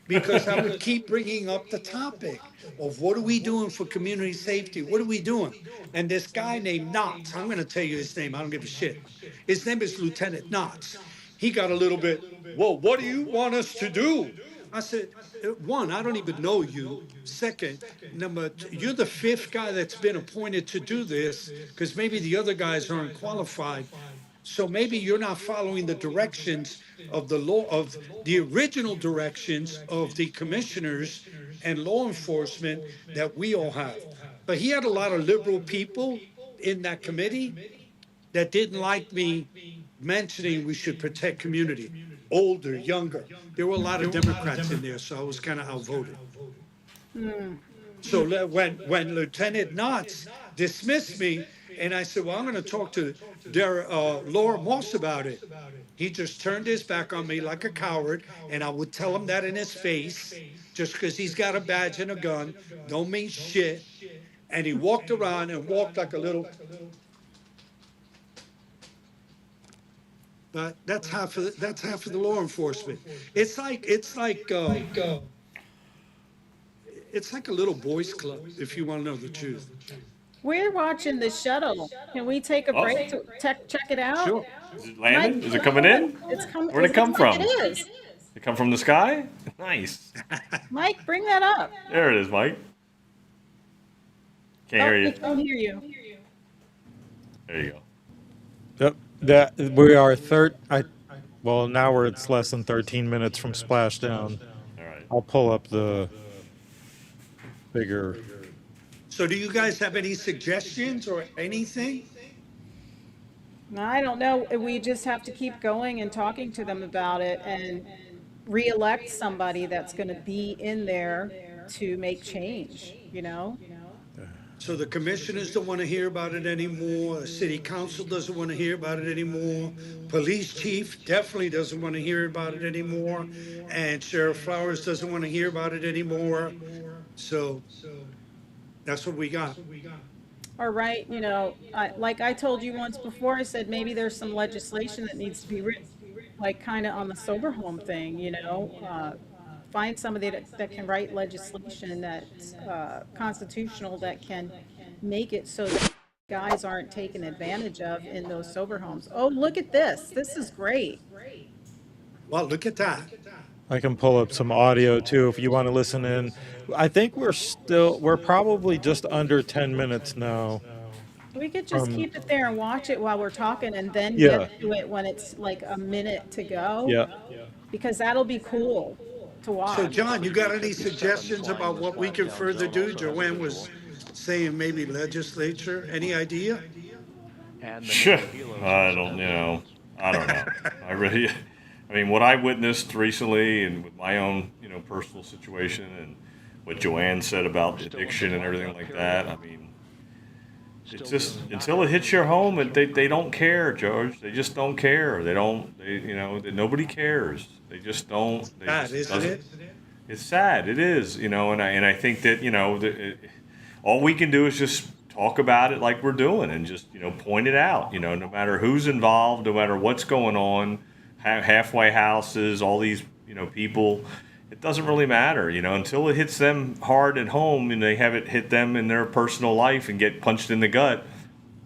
because I would keep bringing up the topic of what are we doing for community safety? What are we doing? And this guy named Knotts, I'm going to tell you his name. I don't give a shit. His name is Lieutenant Knotts. He got a little bit, well, what do you want us to do? I said, one, I don't even know you. Second, you're the fifth guy that's been appointed to do this because maybe the other guys aren't qualified. So maybe you're not following the directions of the law, of the original directions of the commissioners and law enforcement that we all have. But he had a lot of liberal people in that committee that didn't like me mentioning we should protect community, older, younger. There were a lot of Democrats in there, so I was kind of outvoted. So when Lieutenant Knotts dismissed me, and I said, well, I'm going to talk to Laura Moss about it. He just turned his back on me like a coward, and I would tell him that in his face, just because he's got a badge and a gun, don't mean shit. And he walked around and walked like a little. But that's half of the law enforcement. It's like a little boys club, if you want to know the truth. We're watching the shuttle. Can we take a break to check it out? Sure. Is it landing? Is it coming in? It's coming. Where'd it come from? It is. It come from the sky? Nice. Mike, bring that up. There it is, Mike. Can't hear We you. can hear you. There you go. Yep. That we are well, now it's less than 13 minutes from splashdown. All right. I'll pull up the bigger. So do you guys have any suggestions or anything? I don't know. We just have to keep going and talking to them about it and re-elect somebody that's going to be in there to make change, you know? So the commissioners don't want to hear about it anymore. The city council doesn't want to hear about it anymore. Police chief definitely doesn't want to hear about it anymore. And Sheriff Flowers doesn't want to hear about it anymore. So that's what we got. Or right, you know, like I told you once before, I said maybe there's some legislation that needs to be written, like kind of on the sober home thing, you know? Find somebody that can write legislation that's constitutional, that can make it so that guys aren't taken advantage of in those sober homes. Oh, look at this. This is great. Well, look at that. I can pull up some audio too if you want to listen in. I think we're probably just under 10 minutes now. We could just keep it there and watch it while we're talking and then Yeah. get to it when it's like a minute to go. Yeah. Because that'll be cool to watch. So John, you got any suggestions about what we can further do? Joanne was saying maybe legislature. Any idea? I don't know. I mean, what I witnessed recently and with my own, personal situation and what Joanne said about addiction and everything like that, I mean, it's just, until it hits your home, they don't care, George. They just don't care. Nobody cares. They just don't. Isn't it? It's sad. It is, and I think that, all we can do is just talk about it like we're doing and just, point it out, no matter who's involved, no matter what's going on, halfway houses, all these, people, it doesn't really matter, until it hits them hard at home and they have it hit them in their personal life and get punched in the gut.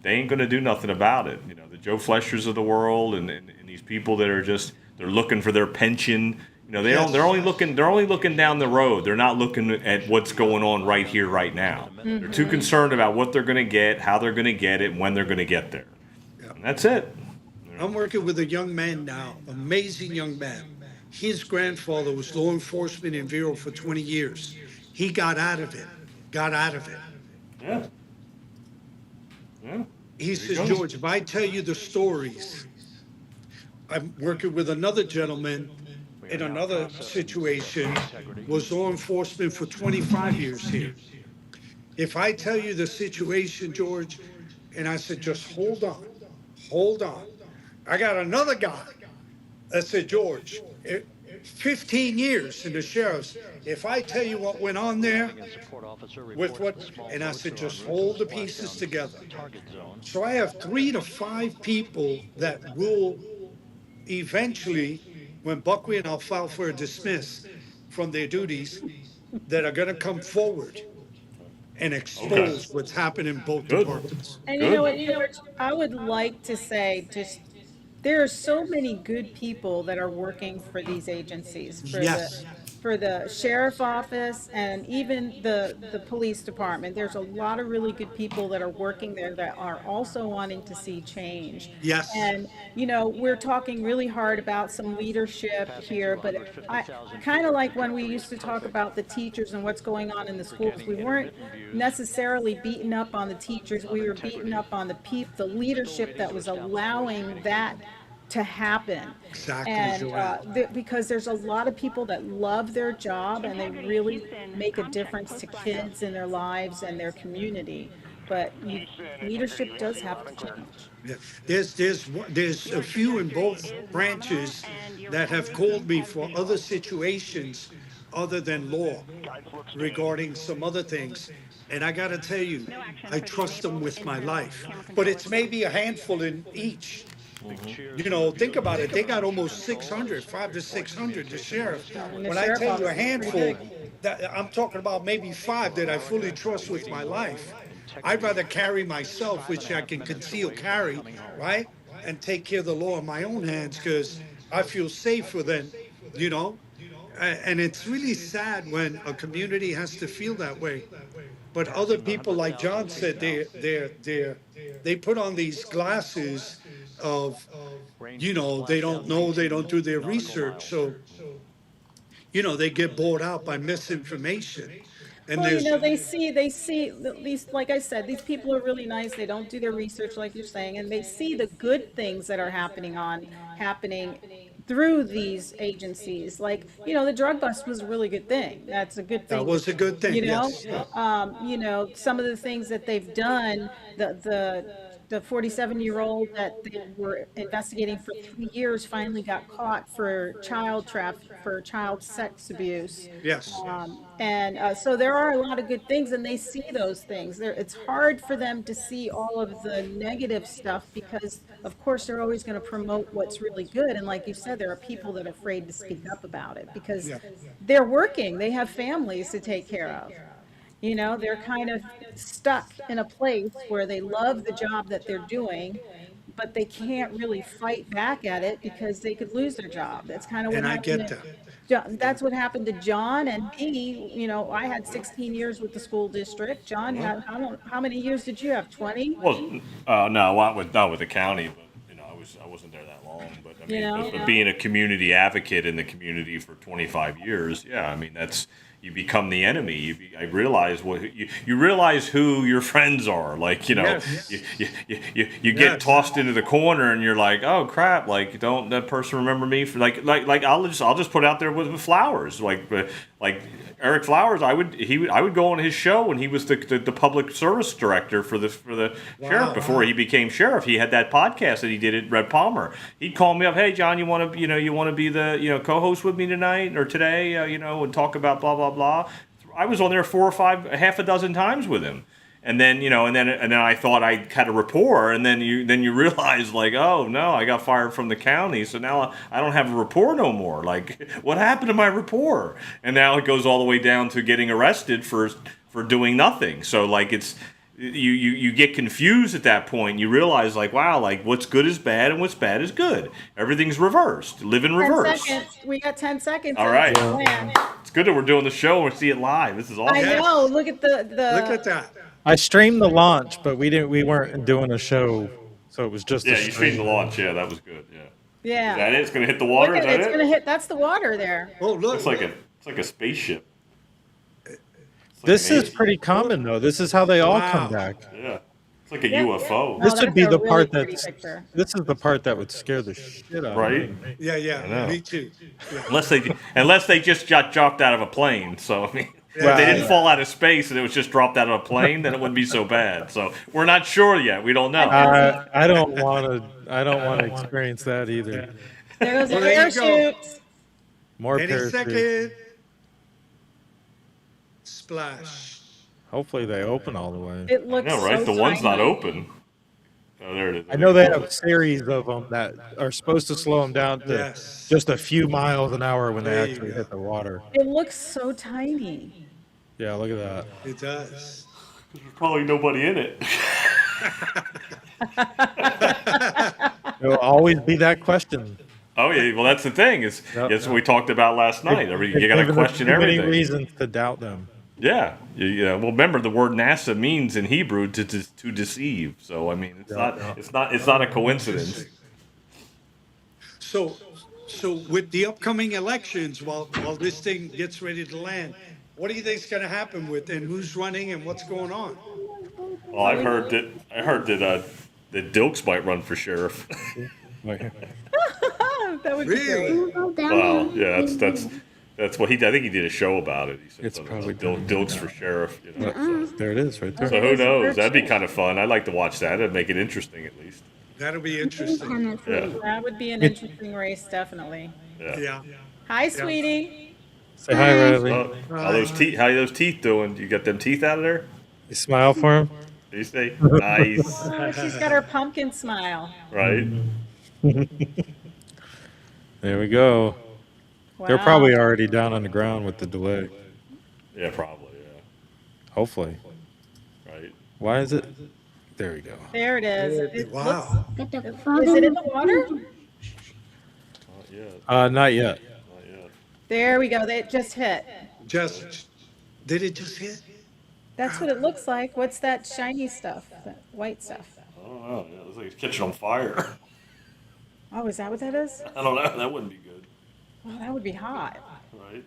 They ain't going to do nothing about it. The Joe Fleshers of the world and these people that are they're looking for their pension. They're only looking down the road. They're not looking at what's going on right here, right now. Mm-hmm. They're too concerned about what they're going to get, how they're going to get it, and when they're going to get there. Yeah. And that's it. I'm working with a young man now, amazing young man. His grandfather was law enforcement in Vero for 20 years. He got out of it. Yeah. Yeah. He says, George, if I tell you the stories, I'm working with another gentleman in another situation, was law enforcement for 25 years here. If I tell you the situation, George, and I said, just hold on. I got another guy that said, George, 15 years in the sheriff's. If I tell you what went on there with what, and I said, just hold the pieces together. So I have 3 to 5 people that will eventually, when Buckwheat and I'll file for a dismiss from their duties, that are going to come forward and expose what's happened in both departments. And you know what, George, I would like to say just there are so many good people that are working for these agencies, for the sheriff office and even the police department. There's a lot of really good people that are working there that are also wanting to see change. Yes. And, we're talking really hard about some leadership here, but I kind of like when we used to talk about the teachers and what's going on in the schools. We weren't necessarily beating up on the teachers. We were beating up on the leadership that was allowing that to happen. Exactly. And because there's a lot of people that love their job and they really make a difference to kids in their lives and their community. But leadership does have to change. Yeah. There's a few in both branches that have called me for other situations other than law regarding some other things. And I got to tell you, I trust them with my life. But it's maybe a handful in each. Think about it. They got almost 600, 500 to 600, the sheriff. When I tell you a handful, I'm talking about maybe 5 that I fully trust with my life. I'd rather carry myself, which I can conceal carry, right? And take care of the law in my own hands because I feel safer than, And it's really sad when a community has to feel that way. But other people, like John said, they put on these glasses of, they don't know, they don't do their research. So, they get bought out by misinformation. And they see these, like I said, these people are really nice. They don't do their research like you're saying, and they see the good things that are happening through these agencies. Like, the drug bust was a really good thing. That's a good thing. That was a good thing, yes. Some of the things that they've done, the 47-year-old that they were investigating for 3 years finally got caught for child sex abuse. Yes. So there are a lot of good things, and they see those things. It's hard for them to see all of the negative stuff because, of course, they're always going to promote what's really good. And like you said, there are people that are afraid to speak up about it because they're working. They have families to take care of. They're kind of stuck in a place where they love the job that they're doing, but they can't really fight back at it because they could lose their job. That's kind of what happened. And I get that. That's what happened to John and me. I had 16 years with the school district. John had, how many years did you have? 20? Well, no, not with the county, but I wasn't there that long. But I mean, but being a community advocate in the community for 25 years, that's. You become the enemy. I realize you realize who your friends are. Like Yes. you get tossed into the corner, and you're like, oh crap! Like, don't that person remember me for like I'll just put it out there with Flowers. Like Eric Flowers, I would go on his show when he was the public service director for the sheriff before he became sheriff. He had that podcast that he did at Red Palmer. He'd call me up, hey John, you want to be the co-host with me tonight or today, and talk about blah blah blah. I was on there 4 or 5, half a dozen times with him. And then, and then I thought I had a rapport, and then you realize, like, oh no, I got fired from the county, so now I don't have a rapport no more. Like, what happened to my rapport? And now it goes all the way down to getting arrested for doing nothing. So like you get confused at that point. You realize, like, wow, like what's good is bad and what's bad is good. Everything's reversed. Live in 10 reverse. seconds. We got 10 seconds. All right. It's good that we're doing the show and we see it live. This is awesome. I know. Look at the. Look at that. I streamed the launch, but we weren't doing a show, so it was just Yeah, a you stream. seen the launch. Yeah, that was good. Yeah. Yeah. Is that it? It's gonna hit the water. Look Is at, that it's it? gonna hit. That's the water there. Oh, look. It's like a spaceship. It's like This an is alien. pretty common though. This is how they all Wow. come back. Yeah. It's like a Yeah. UFO. No, This would that's be a the really part pretty that's. picture. This is the part that would scare the shit out Right? of me. Yeah, know. me too. Yeah. Unless they just got dropped out of a plane. So I mean, if Yeah. they didn't fall out of space and it was just dropped out of a plane, then it wouldn't be so bad. So we're not sure yet. We don't know. I don't want to. I don't want to experience that either. There goes the Well, there you go. parachute. More Any parachutes. second. Splash. Hopefully they open all the way. It I looks know, right? so The one's not tiny. open. Oh, there it is. I know they have a series of them that are supposed to slow them down to Yes. just a few miles an hour when they There you actually go. hit the water. It looks so tiny. Yeah, look at that. It does. There's probably nobody in it. There'll always be that question. Oh yeah, well that's the thing. Yep. That's what we talked about last night. You got to Given us question too everything. Many reasons to doubt them. Yeah, yeah. Well, remember the word NASA means in Hebrew to deceive. So I mean, it's not a coincidence. So with the upcoming elections, while this thing gets ready to land, what do you think's going to happen with and who's running and what's going on? Well, I heard that Dilks might run for sheriff. That would be Really? great. Wow, yeah, that's what he. I think he did a show about it. He said It's something probably about Dilks for sheriff. You know, There it is, right there. so who knows? That'd be kind of fun. I'd like to watch that. It'd make it interesting at least. That'll be interesting. Yeah, That would be an interesting race, definitely. yeah. Yeah. Hi, sweetie. Say hi, Riley. Oh, how those teeth doing? You got them teeth out of there? You smile for him. Do you say nice? Oh, she's got her pumpkin smile. Right? There we go. They're Wow. probably already down on the ground with the delay. Yeah, probably. Yeah. Hopefully. Right. Why is it? There we go. There it is. It Wow. looks, is it in the water? Not yet. Not yet. Not yet. There we go. They just hit. Did it just hit? That's what it looks like. What's that shiny stuff? That white stuff? I don't know. Yeah, it looks like it's catching on fire. Oh, is that what that is? I don't know. That wouldn't be good. Oh, that would be hot. Right?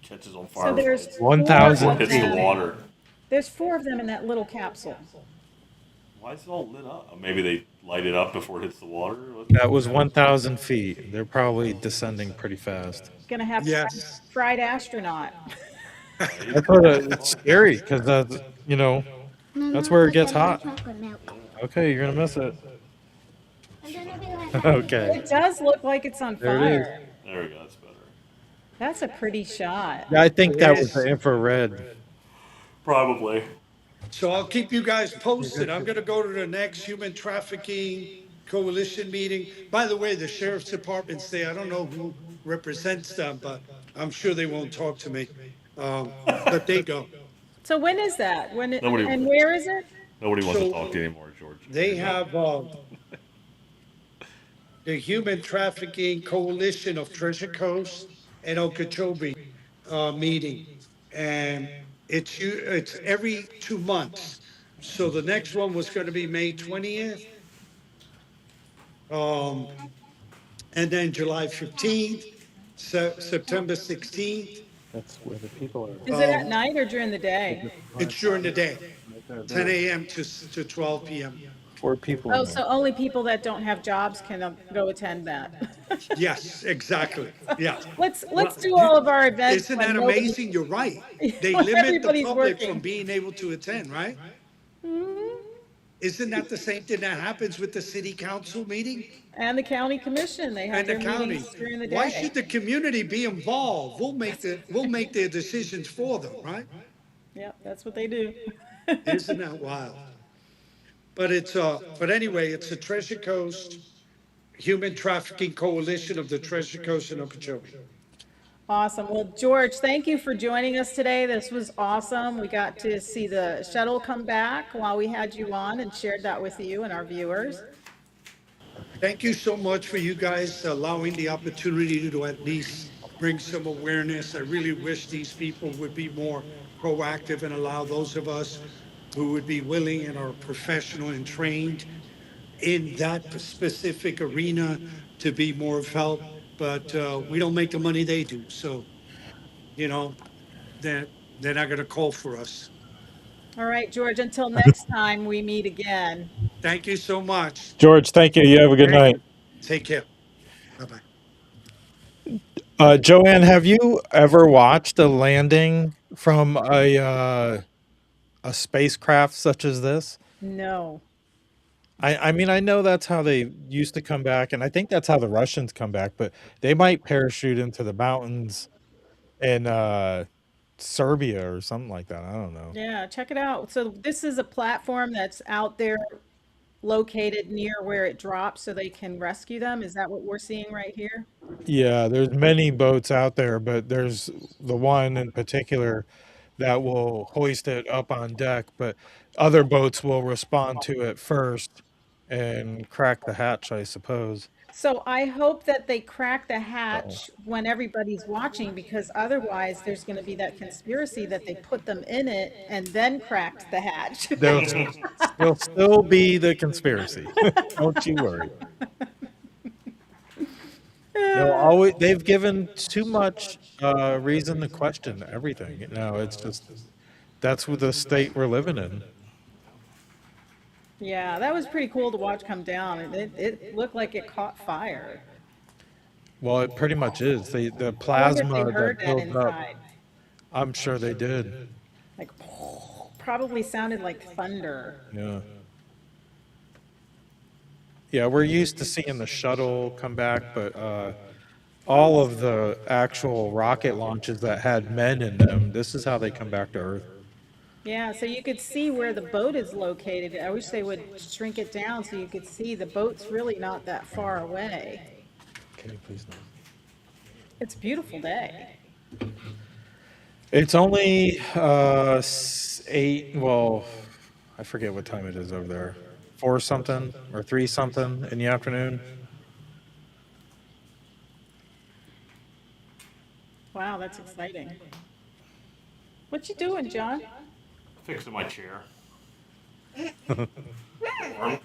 Catches on fire. So there's before 1,000 it hits the them. water. There's 4 of them in that little capsule. Why is it all lit up? Maybe they light it up before it hits the water. That was 1,000 feet. They're probably descending pretty fast. Gonna have Yes. fried astronaut. That's what it's scary because that's that's where it gets hot. Okay, you're gonna miss it. Okay. It does look like it's on There it fire. There we go. That's better. That's a pretty shot. Yeah, I think that was the infrared. Probably. So I'll keep you guys posted. I'm going to go to the next Human Trafficking Coalition meeting. By the way, the sheriff's department's there. I don't know who represents them, but I'm sure they won't talk to me. But they go. So when is that? When it, Nobody- and where is it? Nobody wants to So- talk to you anymore, George. They have the Human Trafficking Coalition of Treasure Coast and Okeechobee meeting. And it's every 2 months. So the next one was going to be May 20th. And then July 15th, September 16th. That's where the people are. Is it at night or during the day? It's during the day, 10 a.m. to 12 p.m. 4 people. Oh, so only people that don't have jobs can go attend that. Yes, exactly. Yeah. Let's do all of our events. Isn't when that nobody- amazing? You're right. They When limit the everybody's public working. from being able to attend, right? Isn't that the same thing that happens with the city council meeting And the county commission, they have and the their county? meetings during the day. Why should the community be involved? We'll make their decisions for them, right? Yep, that's what they do. Isn't that wild? But anyway, it's the Treasure Coast Human Trafficking Coalition of the Treasure Coast and Okeechobee. Awesome. Well, George, thank you for joining us today. This was awesome. We got to see the shuttle come back while we had you on and shared that with you and our viewers. Thank you so much for you guys allowing the opportunity to at least bring some awareness. I really wish these people would be more proactive and allow those of us who would be willing and are professional and trained in that specific arena to be more of help. But we don't make the money they do. So, you know, they're not going to call for us. All right, George, until next time we meet again. Thank you so much. George, thank you. You have a good night. Take care. Bye-bye. Joanne, have you ever watched a landing from a spacecraft such as this? No. I mean, I know that's how they used to come back, and I think that's how the Russians come back, but they might parachute into the mountains in Serbia or something like that. I don't know. Yeah, check it out. So this is a platform that's out there located near where it drops so they can rescue them. Is that what we're seeing right here? Yeah, there's many boats out there, but there's the one in particular that will hoist it up on deck, but other boats will respond to it first and crack the hatch, I suppose. So I hope that they crack the So hatch when everybody's watching, because otherwise there's going to be that conspiracy that they put them in it and then cracked the hatch. there'll still be the conspiracy. Don't you worry. They've given too much reason to question everything. You know, it's just that's what the state we're living in. Yeah, that was pretty cool to watch come down. It looked like it caught fire. Well, it pretty much is. The I wonder if they plasma heard that that builds up. inside. I'm sure they did. Like, probably sounded like thunder. Yeah. Yeah, we're used to seeing the shuttle come back, but all of the actual rocket launches that had men in them, this is how they come back to Earth. Yeah, so you could see where the boat is located. I wish they would shrink it down so you could see the boat's really not that far away. Can you please no? It's a beautiful day. It's only 8, well, I forget what time it is over there. 4 something or 3 something in the afternoon. Wow, that's exciting. What you doing, John? Fixing my chair. The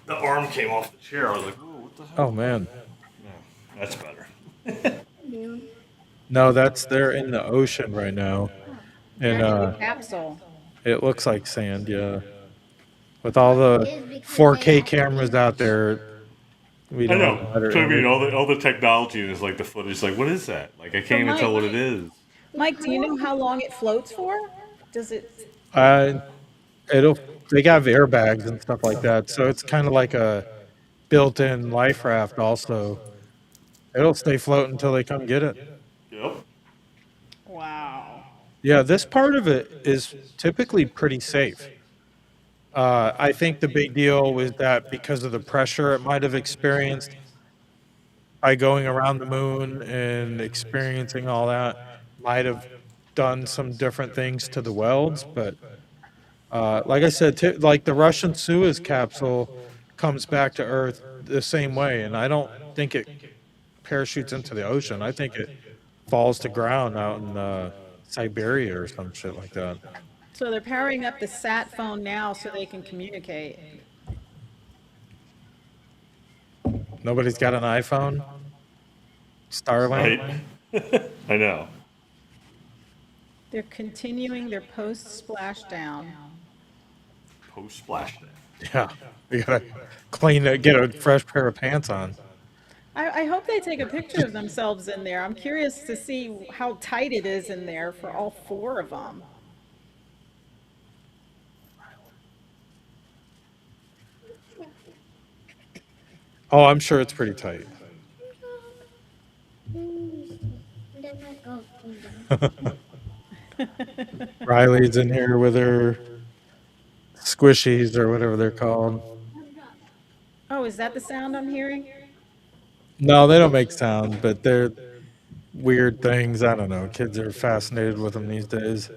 arm came off the chair. I was like, oh, what the hell? Oh man. Yeah, that's better. No, they're in the ocean right now. And Back in the capsule. it looks like sand, yeah. With all the 4K cameras out there, we I don't know. know how to So, I mean, all the technology is like the footage. Like, what is that? Like, I can't even tell what it is. Mike, do you know how long it floats for? Does it? They got airbags and stuff like that, so it's kind of like a built-in life raft also. It'll stay floating until they come get it. Yep. Wow. Yeah, this part of it is typically pretty safe. I think the big deal was that because of the pressure it might have experienced by going around the moon and experiencing all that, might have done some different things to the welds. But like I said, like the Russian Suez capsule comes back to Earth the same way, and I don't think it parachutes into the ocean. I think it falls to ground out in Siberia or some shit like that. So they're powering up the sat phone now so they can communicate. Nobody's got an iPhone? Starlink? Right? I know. They're continuing their post-splashdown. Post splashdown. Yeah. We gotta clean it, get a fresh pair of pants on. I hope they take a picture of themselves in there. I'm curious to see how tight it is in there for all 4 of them. Oh, I'm sure it's pretty tight. Riley's in here with her squishies or whatever they're called. Oh, is that the sound I'm hearing? No, they don't make sound, but they're weird things. I don't know. Kids are fascinated with them these days.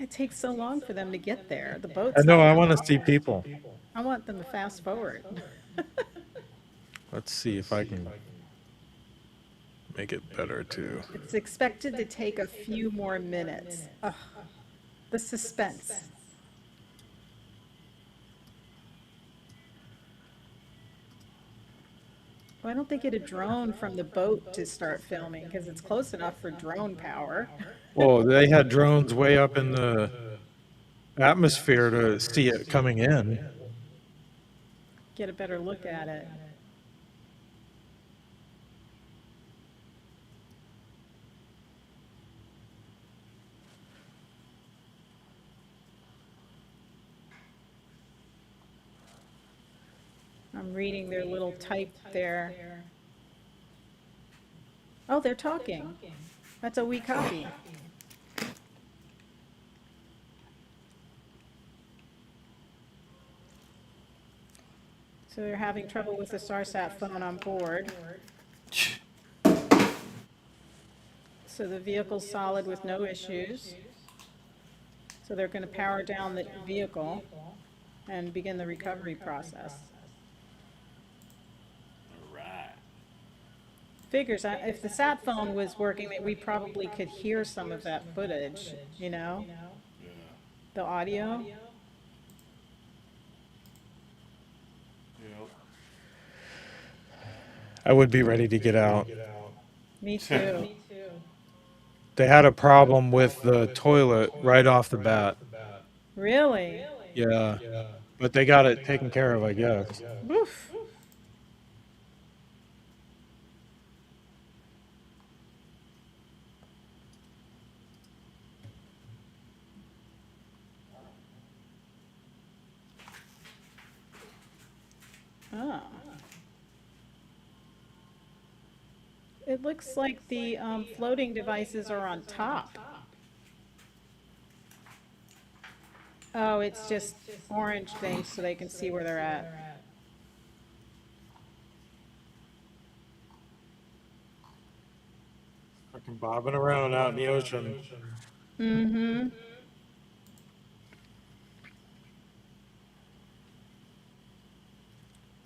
It takes so long for them to get there. The I boat's know. not. I want to see people. I want them to fast forward. Let's see if I can make it better too. It's expected to take a few more minutes. Ugh, the suspense. Well, I don't think get a drone from the boat to start filming because it's close enough for drone power. Well, they had drones way up in the atmosphere to see it coming in. Get a better look at it. I'm reading their little type there. Oh, they're talking. That's a wee copy. So they're having trouble with the SARSAT phone on board. So the vehicle's solid with no issues. So they're going to power down the vehicle and begin the recovery process. All right. Figures, if the sat phone was working, we probably could hear some of that footage, you know? Yeah. The audio. Yep. I would be ready to get out. Me too. They had a problem with the toilet right off the bat. Really? Yeah. But they got it taken care of, I guess. Oof. Oh. It looks like the floating devices are on top. Oh, it's just orange things so they can see where they're at. Fucking bobbing around out in the ocean. Mm-hmm.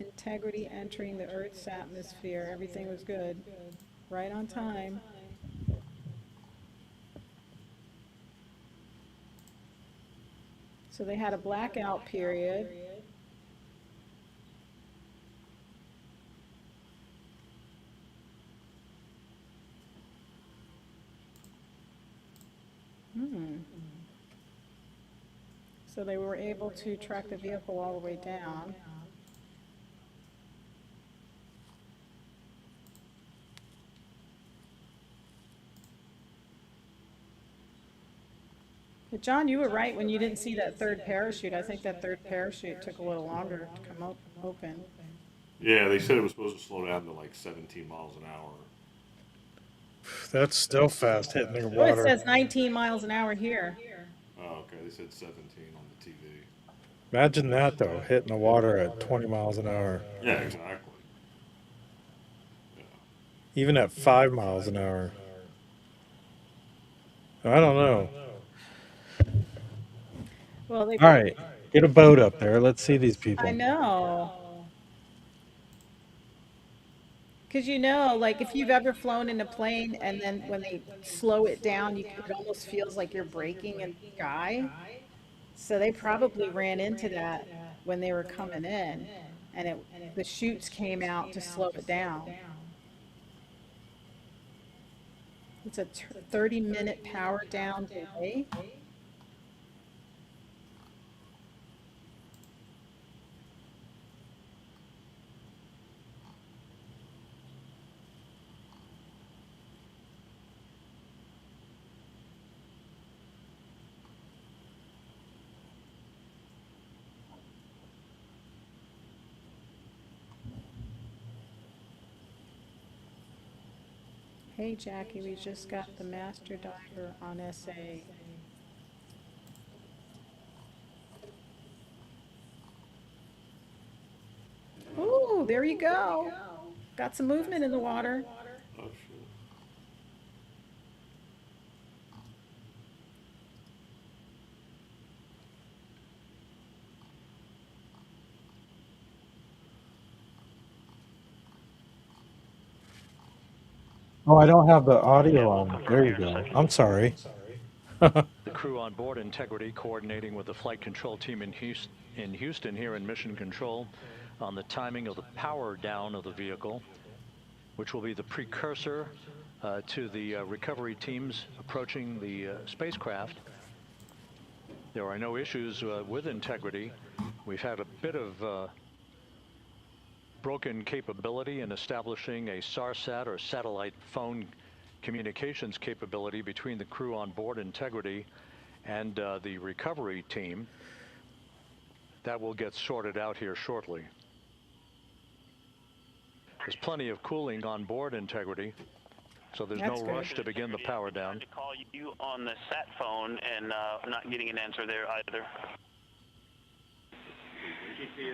Integrity entering the Earth's atmosphere. Everything was good. Right on time. So they had a blackout period. So they were able to track the vehicle all the way down. But John, you were right when you didn't see that third parachute. I think that third parachute took a little longer to come open. Yeah, they said it was supposed to slow down to like 17 miles an hour. That's still fast hitting the Oh, it water. says 19 miles an hour here. Oh, okay. They said 17 on the TV. Imagine that though, hitting the water at 20 miles an hour. Yeah, exactly. Yeah. Even at 5 miles an hour. I don't know. Well, they. All right, get a boat up there. Let's see these people. I know. Because you know, like if you've ever flown in a plane and then when they slow it down, it almost feels like you're braking in the sky. So they probably ran into that when they were coming in, and the chutes came out to slow it down. It's a 30-minute power down delay. Hey Jackie, we just got the master diver on SA. Oh, there you go. Got some movement in the water. Oh, shit. Oh, I don't have the audio on. There you go. I'm sorry. The crew on board Integrity coordinating with the flight control team in Houston here in Mission Control on the timing of the power down of the vehicle, which will be the precursor to the recovery teams approaching the spacecraft. There are no issues with Integrity. We've had a bit of broken capability in establishing a SARSAT or satellite phone communications capability between the crew on board Integrity and the recovery team. That will get sorted out here shortly. There's plenty of cooling on board Integrity, so there's That's no good. rush to begin the power down. To call you on the sat phone and not getting an answer there either.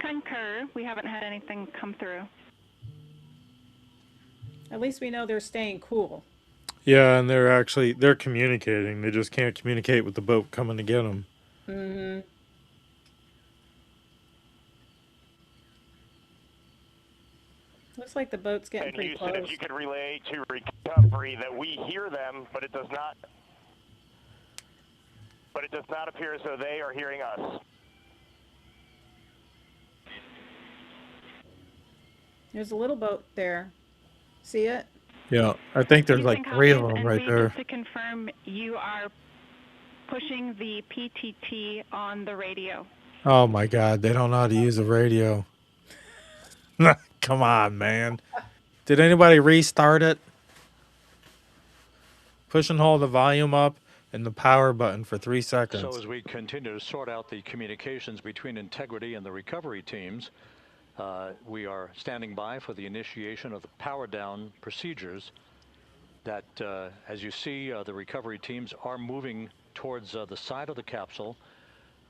Concur. We haven't had anything come through. At least we know they're staying cool. Yeah, and they're communicating. They just can't communicate with the boat coming to get them. Mm-hmm. Looks like the boat's getting And pretty Houston, close. if you could relay to recovery that we hear them, but it does not appear as though they are hearing us. There's a little boat there. See it? Yeah, I think there's like Houston 3 of copies, them and right Lee, there. Just to confirm, you are pushing the PTT on the radio. Oh my God, they don't know how to use a radio. Come on, man. Did anybody restart it? Push and hold the volume up and the power button for 3 seconds. So as we continue to sort out the communications between Integrity and the recovery teams, we are standing by for the initiation of the power down procedures that, as you see, the recovery teams are moving towards the side of the capsule.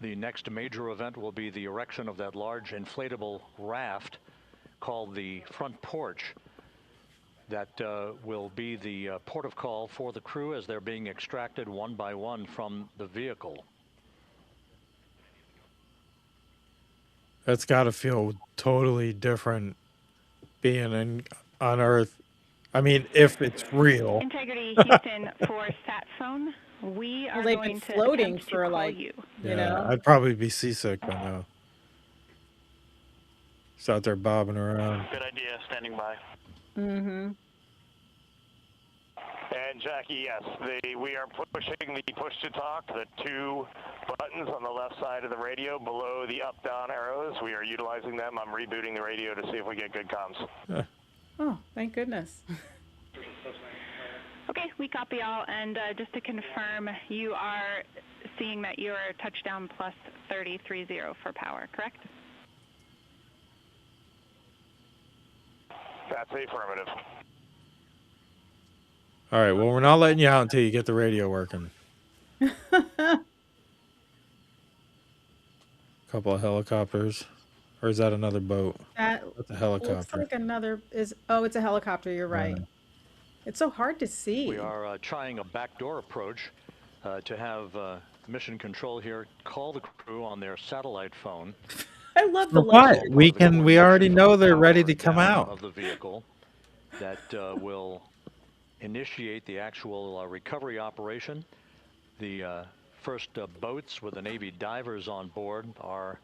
The next major event will be the erection of that large inflatable raft called the front porch. That will be the port of call for the crew as they're being extracted one by one from the vehicle. That's got to feel totally different being on Earth. I mean, if it's real. Integrity Houston for sat phone. We are Well, they've going been to floating attempt to for call like, you. you know? I'd probably be seasick by now. Just out there bobbing around. Good idea, standing by. Mm-hmm. And Jackie, yes, we are pushing the push to talk, the 2 buttons on the left side of the radio below the up-down arrows. We are utilizing them. I'm rebooting the radio to see if we get good comms. Oh, thank goodness. Okay, we copy all. And just to confirm, you are seeing that you are touchdown plus 3030 for power, correct? That's affirmative. All right, well, we're not letting you out until you get the radio working. Couple of helicopters. Or is that another boat? That That's a looks helicopter. like another it's a helicopter, you're right. It's so hard to see. We are trying a backdoor approach to have Mission Control here call the crew on their satellite phone. I love the What? legend. We already know they're ready to come Power down out. of the vehicle that will initiate the actual recovery operation. The first boats with the Navy divers on board are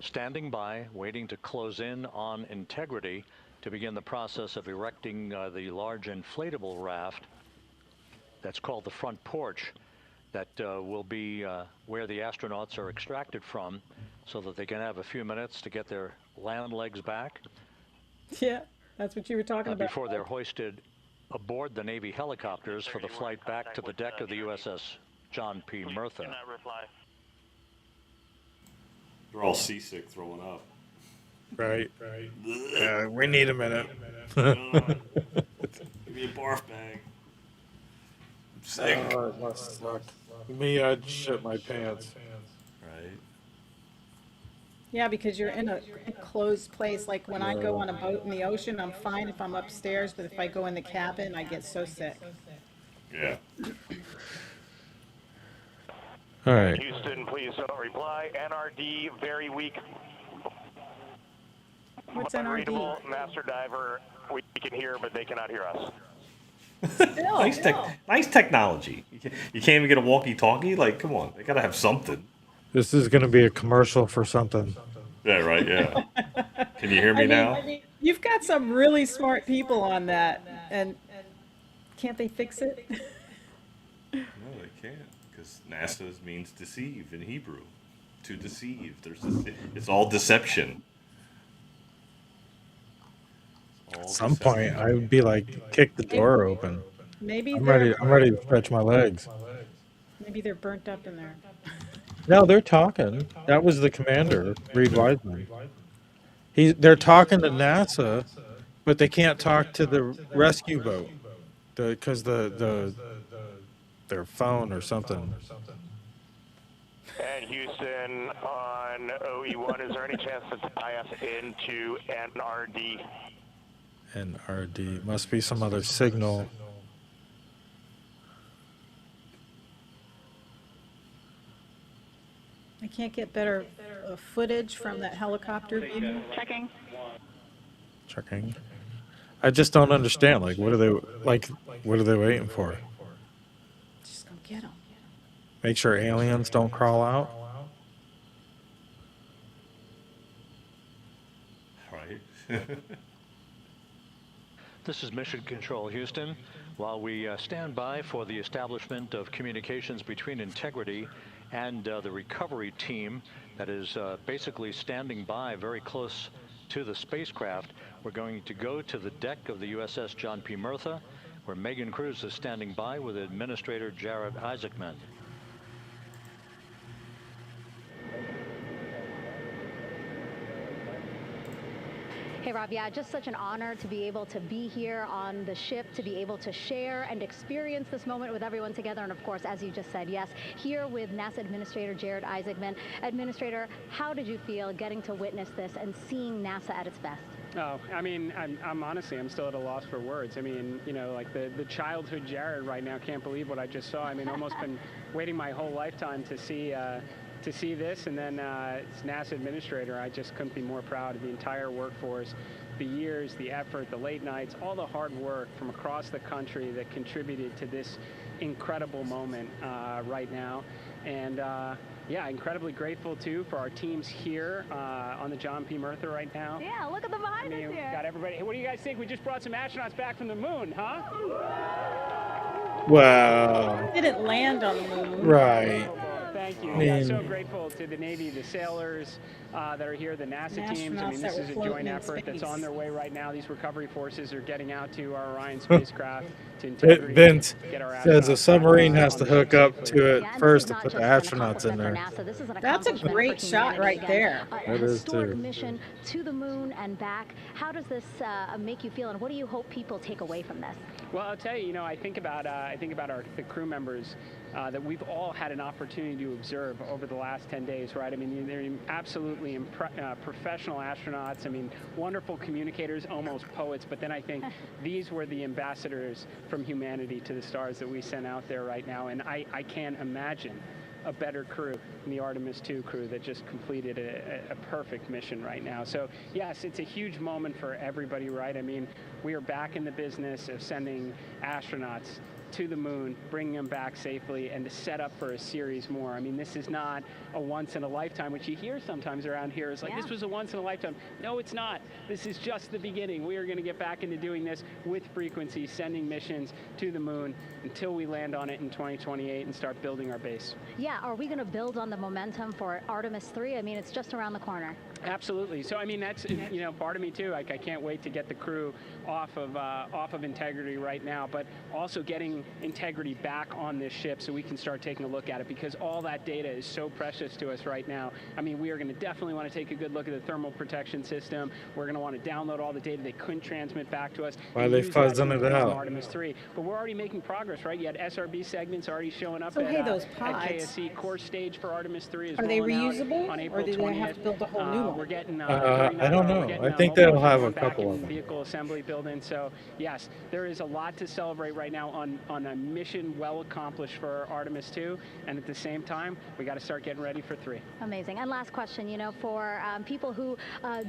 standing by, waiting to close in on Integrity to begin the process of erecting the large inflatable raft that's called the front porch that will be where the astronauts are extracted from so that they can have a few minutes to get their land legs back Yeah, that's what you were talking about. before they're hoisted aboard the Navy helicopters for the flight back to the deck of the USS John P. Murtha. Cannot reply. They're all seasick, throwing up. Right. Yeah, we need a minute. Give me a barf bag. I'm sick. Oh, it must suck. Me, I'd shit my pants. Right. Yeah, because you're in a closed place. Like when I go on a boat in the ocean, I'm fine if I'm upstairs, but if I go in the cabin, I get so sick. Yeah. All And right. Houston, please don't reply. NRD, very weak. What's Unreadable. NRD? Master diver, we can hear, but they cannot hear us. Still, Nice technology. You can't even get a walkie-talkie. Like, come on, they gotta have something. This is going to be a commercial for something. Yeah, right. Yeah. Can you hear me I now? mean, you've got some really smart people on that, and can't they fix it? No, they can't, because NASA means deceive in Hebrew. To deceive. It's all deception. At some point, I would be like, kick the door open. Maybe I'm they're ready to stretch my legs. maybe they're burnt up in there. No, they're talking. That was the commander, Reed Wiseman. They're talking to NASA, but they can't talk to the rescue boat because their phone or something. And Houston on OE1, is there any chance to tie us into NRD? NRD must be some other signal. I can't get better footage from that helicopter view. Checking. Checking. I just don't understand. Like, what are they waiting for? Just go get them. Make sure aliens don't crawl out. Right. This is Mission Control, Houston. While we stand by for the establishment of communications between Integrity and the recovery team that is basically standing by very close to the spacecraft, we're going to go to the deck of the USS John P. Murtha, where Megan Cruz is standing by with Administrator Jared Isaacman. Hey, Rob, yeah, just such an honor to be able to be here on the ship, to be able to share and experience this moment with everyone together. And of course, as you just said, yes, here with NASA Administrator Jared Isaacman. Administrator, how did you feel getting to witness this and seeing NASA at its best? Oh, I mean, I'm honestly, I'm still at a loss for words. I mean, you know, like the childhood Jared right now can't believe what I just saw. I mean, almost been waiting my whole lifetime to see this, and then as NASA Administrator, I just couldn't be more proud of the entire workforce, the years, the effort, the late nights, all the hard work from across the country that contributed to this incredible moment right now. And yeah, incredibly grateful too for our teams here on the John P. Murtha right now. Yeah, look at the behind us here. Got everybody. Hey, what do you guys think? We just brought some astronauts back from the moon, huh? Wow. Didn't land on the moon. Right. Thank you. I mean, Yeah, so grateful to the Navy, the sailors that are here, the NASA teams. I mean, this is a joint effort that's on their way right now. These recovery forces are getting out to our Orion spacecraft to Integrity. Vince get our says a astronauts submarine back has on to the hook ship up safely. to it Yeah, and first this to is put the not just an astronauts in accomplishment there. for NASA. This is an That's a accomplishment great for shot humanity right again. there. A That is historic too. mission to the moon and back. How does this make you feel, and what do you hope people take away from this? Well, I'll tell you, you know, I think about the crew members that we've all had an opportunity to observe over the last 10 days, right? I mean, they're absolutely professional astronauts. I mean, wonderful communicators, almost poets. But then I think these were the ambassadors from humanity to the stars that we sent out there right now. And I can't imagine a better crew than the Artemis II crew that just completed a perfect mission right now. So yes, it's a huge moment for everybody, right? I mean, we are back in the business of sending astronauts to the moon, bringing them back safely, and to set up for a series more. I mean, this is not a once in a lifetime, which you hear sometimes around here. It's like, this was a once in a lifetime. No, it's not. This is just the beginning. We are going to get back into doing this with frequency, sending missions to the moon until we land on it in 2028 and start building our base. Yeah, are we going to build on the momentum for Artemis III? I mean, it's just around the corner. Absolutely. So I mean, that's, you know, part of me too. Like, I can't wait to get the crew off of Integrity right now, but also getting integrity back on this ship so we can start taking a look at it, because all that data is so precious to us right now. I mean, we are going to definitely want to take a good look at the thermal protection system. We're going to want to download all the data they couldn't transmit back to us. Why are they fuzzing it out? Artemis II. But we're already making progress, right? You had SRB segments already showing up So, hey, those at pods, KSC. Core stage for Artemis III is are they rolling out reusable, on or April do 20th. they have to build a whole new one? We're getting, I don't know. I think they'll have a couple of them. Vehicle assembly building. So yes, there is a lot to celebrate right now on a mission well accomplished for Artemis II, and at the same time, we got to start getting ready for 3. Amazing. And last question, you know, for people who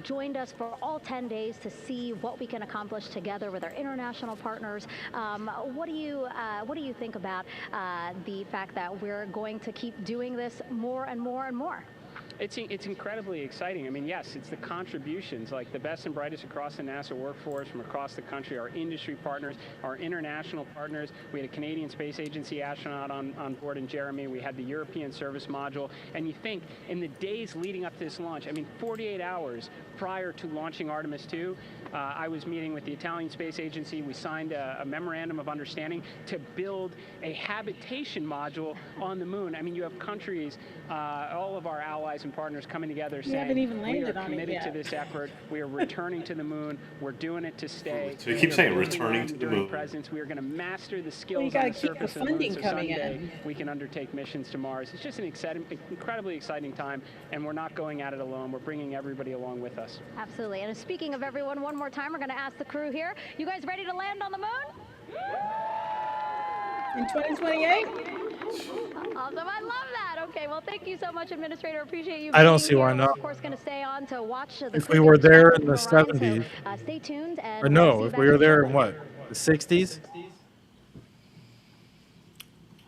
joined us for all 10 days to see what we can accomplish together with our international partners, what do you think about the fact that we're going to keep doing this more and more and more? It's incredibly exciting. I mean, yes, it's the contributions, like the best and brightest across the NASA workforce from across the country, our industry partners, our international partners. We had a Canadian Space Agency astronaut on board in Jeremy. We had the European Service Module. And you think in the days leading up to this launch, I mean, 48 hours prior to launching Artemis II, I was meeting with the Italian Space Agency. We signed a memorandum of understanding to build a habitation module on the moon. I mean, you have countries, all of our allies and partners coming together saying, we are committed to this effort. We are returning to the moon. We're doing it to stay. So you keep saying returning to the moon. Presence. We are going to master the skills on the surface of the moon, so someday we can undertake missions to Mars. It's just an incredibly exciting time, and we're not going at it alone. We're bringing everybody along with us. Absolutely. And speaking of everyone, one more time, we're going to ask the crew here, you guys ready to land on the moon? In 2028? Awesome. I love that. Okay, well, thank you so much, Administrator. Appreciate you. I don't see why not. We're, of course, going to stay on to watch the if we were there in the 70s. So, stay tuned. And or no, if we were there in what, the 60s?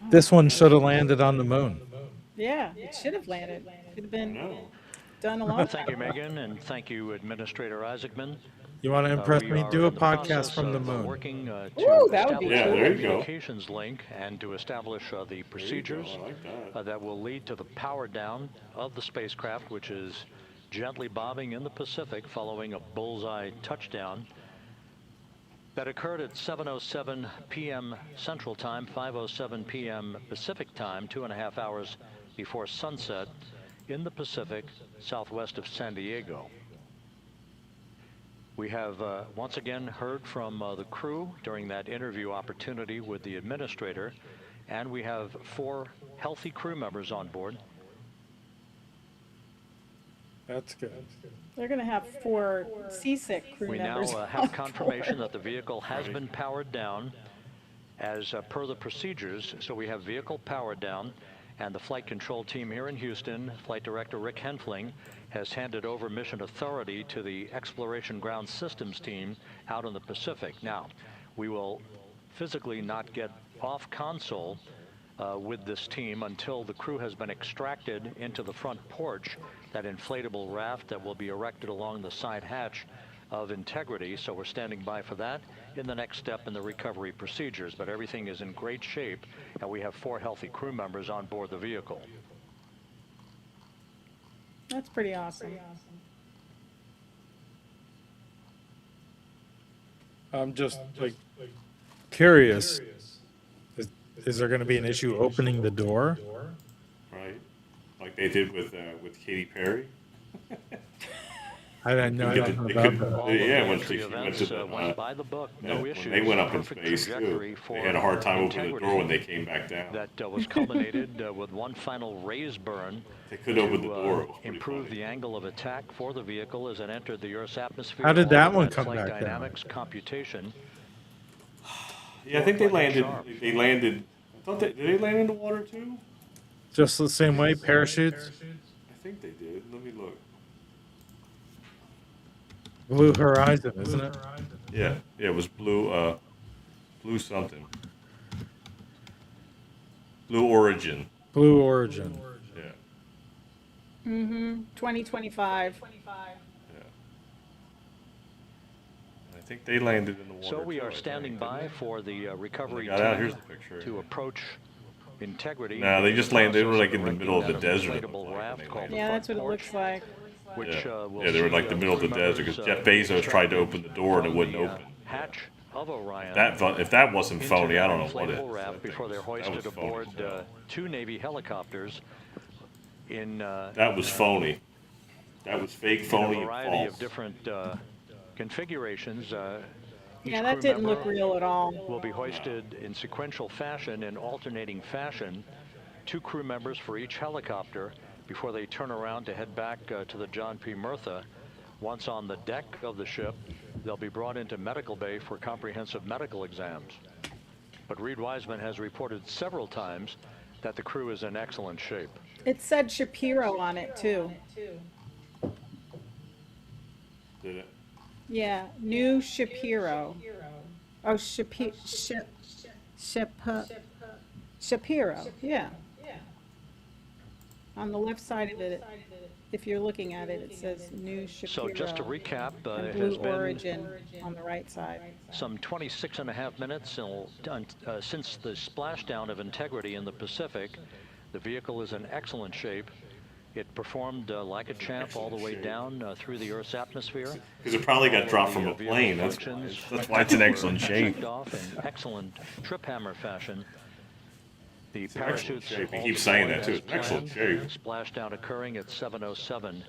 This one should have landed on the moon. Yeah, it should have landed. Should have been done a long time. Thank you, Megan, and thank you, Administrator Isaacman. You want to impress me? Do a podcast from the moon. Working to that would be establish cool. There the you go. communications link and to establish the procedures that will lead to the power down of the spacecraft, which is gently bobbing in the Pacific following a bullseye touchdown that occurred at 7:07 p.m. Central Time, 5:07 p.m. Pacific Time, 2.5 hours before sunset in the Pacific southwest of San Diego. We have once again heard from the crew during that interview opportunity with the administrator, and we have 4 healthy crew members on board. That's good. They're going to have 4 seasick crew We members. now have confirmation that the vehicle has been powered down as per the procedures. So we have vehicle powered down, and the flight control team here in Houston, Flight Director Rick Henfling, has handed over mission authority to the Exploration Ground Systems team out in the Pacific. Now, we will physically not get off console with this team until the crew has been extracted into the front porch, that inflatable raft that will be erected along the side hatch of Integrity. So we're standing by for that in the next step in the recovery procedures. But everything is in great shape, and we have 4 healthy crew members on board the vehicle. That's pretty awesome. I'm just like curious. Is there going to be an issue opening the door? Right, like they did with Katy Perry. I didn't know about that. Yeah, when she went to went by the book, no when issues. they went up in Perfect space too. trajectory They for had a hard time opening the Integrity door when they came back down. That was culminated with one final raise burn. They couldn't open the door. It was pretty Improve funny. the angle of attack for the vehicle as it entered the Earth's atmosphere. How did that All of one come flight back down? dynamics computation. Yeah, I think they landed. They landed. I thought did they land in the water too? Just the same way, parachutes? I think they did. Let me look. Blue Horizon, isn't it? Yeah, it was blue. Blue something. Blue Origin. Blue Origin. Yeah. 2025. Yeah. I think they landed in the water. So we too, are I standing think. by for the recovery Got out. team Here's the picture. to approach Integrity. No, they just landed. They were like in the Erecting middle of the that desert. it inflatable looked like, raft when they called landed. Yeah, that's what it porch, looks like. which Yeah, will yeah, they were see, like the middle of the crew desert because members, Jeff Bezos tried to open the door and it from wouldn't the, open. hatch of Orion. If that wasn't into phony, I don't that know what inflatable is. raft before they're hoisted aboard two Navy helicopters in That was phony. That was fake, phony, a and variety false. of different configurations. Each Yeah, that crew didn't member look real at all. will be hoisted in sequential fashion, in alternating fashion, 2 crew members for each helicopter before they turn around to head back to the John P. Murtha. Once on the deck of the ship, they'll be brought into medical bay for comprehensive medical exams. But Reed Wiseman has reported several times that the crew is in excellent shape. It said Shapiro on it too. Did it? Yeah, new Shapiro. Oh, Shapiro, yeah. On the left side of it, if you're looking at it, it says new Shapiro. So just to recap, and it Blue has been Origin on the right side. some 26.5 minutes since the splashdown of Integrity in the Pacific. The vehicle is in excellent shape. It performed like a champ all the way down through the Earth's atmosphere. Because it probably got dropped from a plane. That's why it's in excellent shape. Checked off in excellent trip hammer fashion. The It's in excellent parachutes. shape. He all keeps saying deployed that, too. as It's in excellent planned. shape. Splashdown occurring at 7:07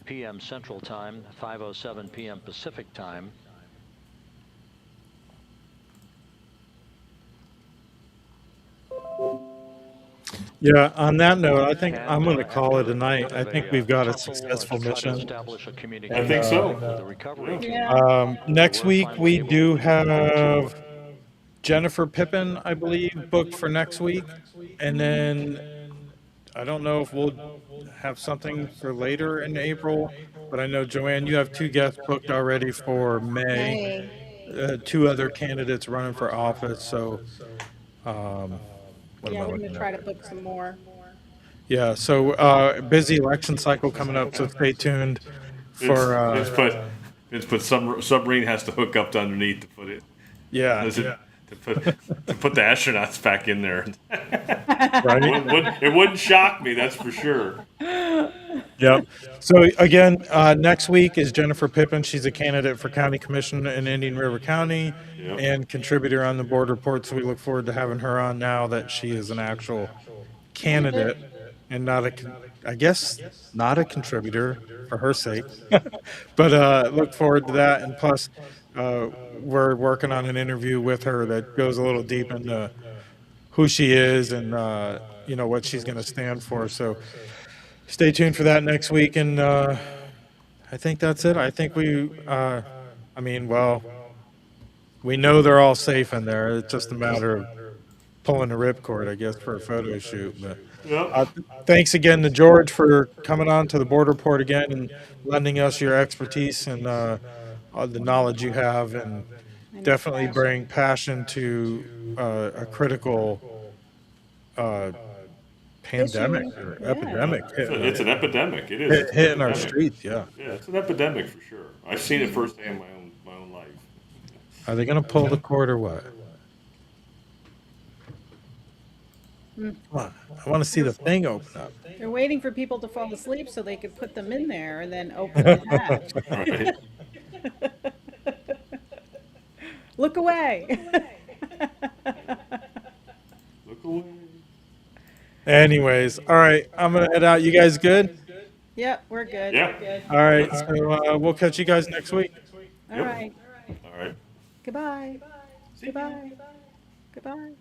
p.m. Central Time, 5:07 p.m. Pacific Time. Yeah, on that note, I think And, I'm going to call it after a night. I think we've got a tussle, successful to try to mission. establish a I communication think so. with the recovery team. Yeah. Next We're week, finally we able do to have Jennifer Pippin, I believe, booked for next week. And then I don't know if we'll have something for later in April, but I know, Joanne, you have 2 guests booked already for May. 2 other candidates running for office. So, what am Yeah, I we're looking gonna at try to here? book some more. Yeah, so busy election cycle coming up, so stay tuned for Vince put submarine has to hook up to underneath to put it. yeah. To put the astronauts back in there. Right? It wouldn't shock me, that's for sure. Yep. So again, next week is Jennifer Pippin. She's a candidate for county commission in Indian River County Yep. and contributor on the board report. So we look forward to having her on now that she is an actual candidate and not I guess not a contributor for her sake. But look forward to that. And plus, we're working on an interview with her that goes a little deep into who she is and what she's going to stand for. So stay tuned for that next week. And I think that's it. I think we know they're all safe in there. It's just a matter of pulling the ripcord, I guess, for a photo shoot. But thanks again to George for coming on to the board report again and lending us your expertise and the knowledge you have, and definitely bring passion to a critical pandemic or epidemic. It's an epidemic. It is. Hitting our streets, yeah. Yeah, it's an epidemic for sure. I've seen it firsthand in my own life. Are they going to pull the cord or what? Come on, I want to see the thing open up. They're waiting for people to fall asleep so they could put them in there and then open the hatch. Right. Look away. Look away. Anyways, all right, I'm going to head out. You guys good? Yep, we're good. Yeah. We're good. All right, so we'll catch you guys next week. All right. All right. Goodbye. Goodbye. Goodbye.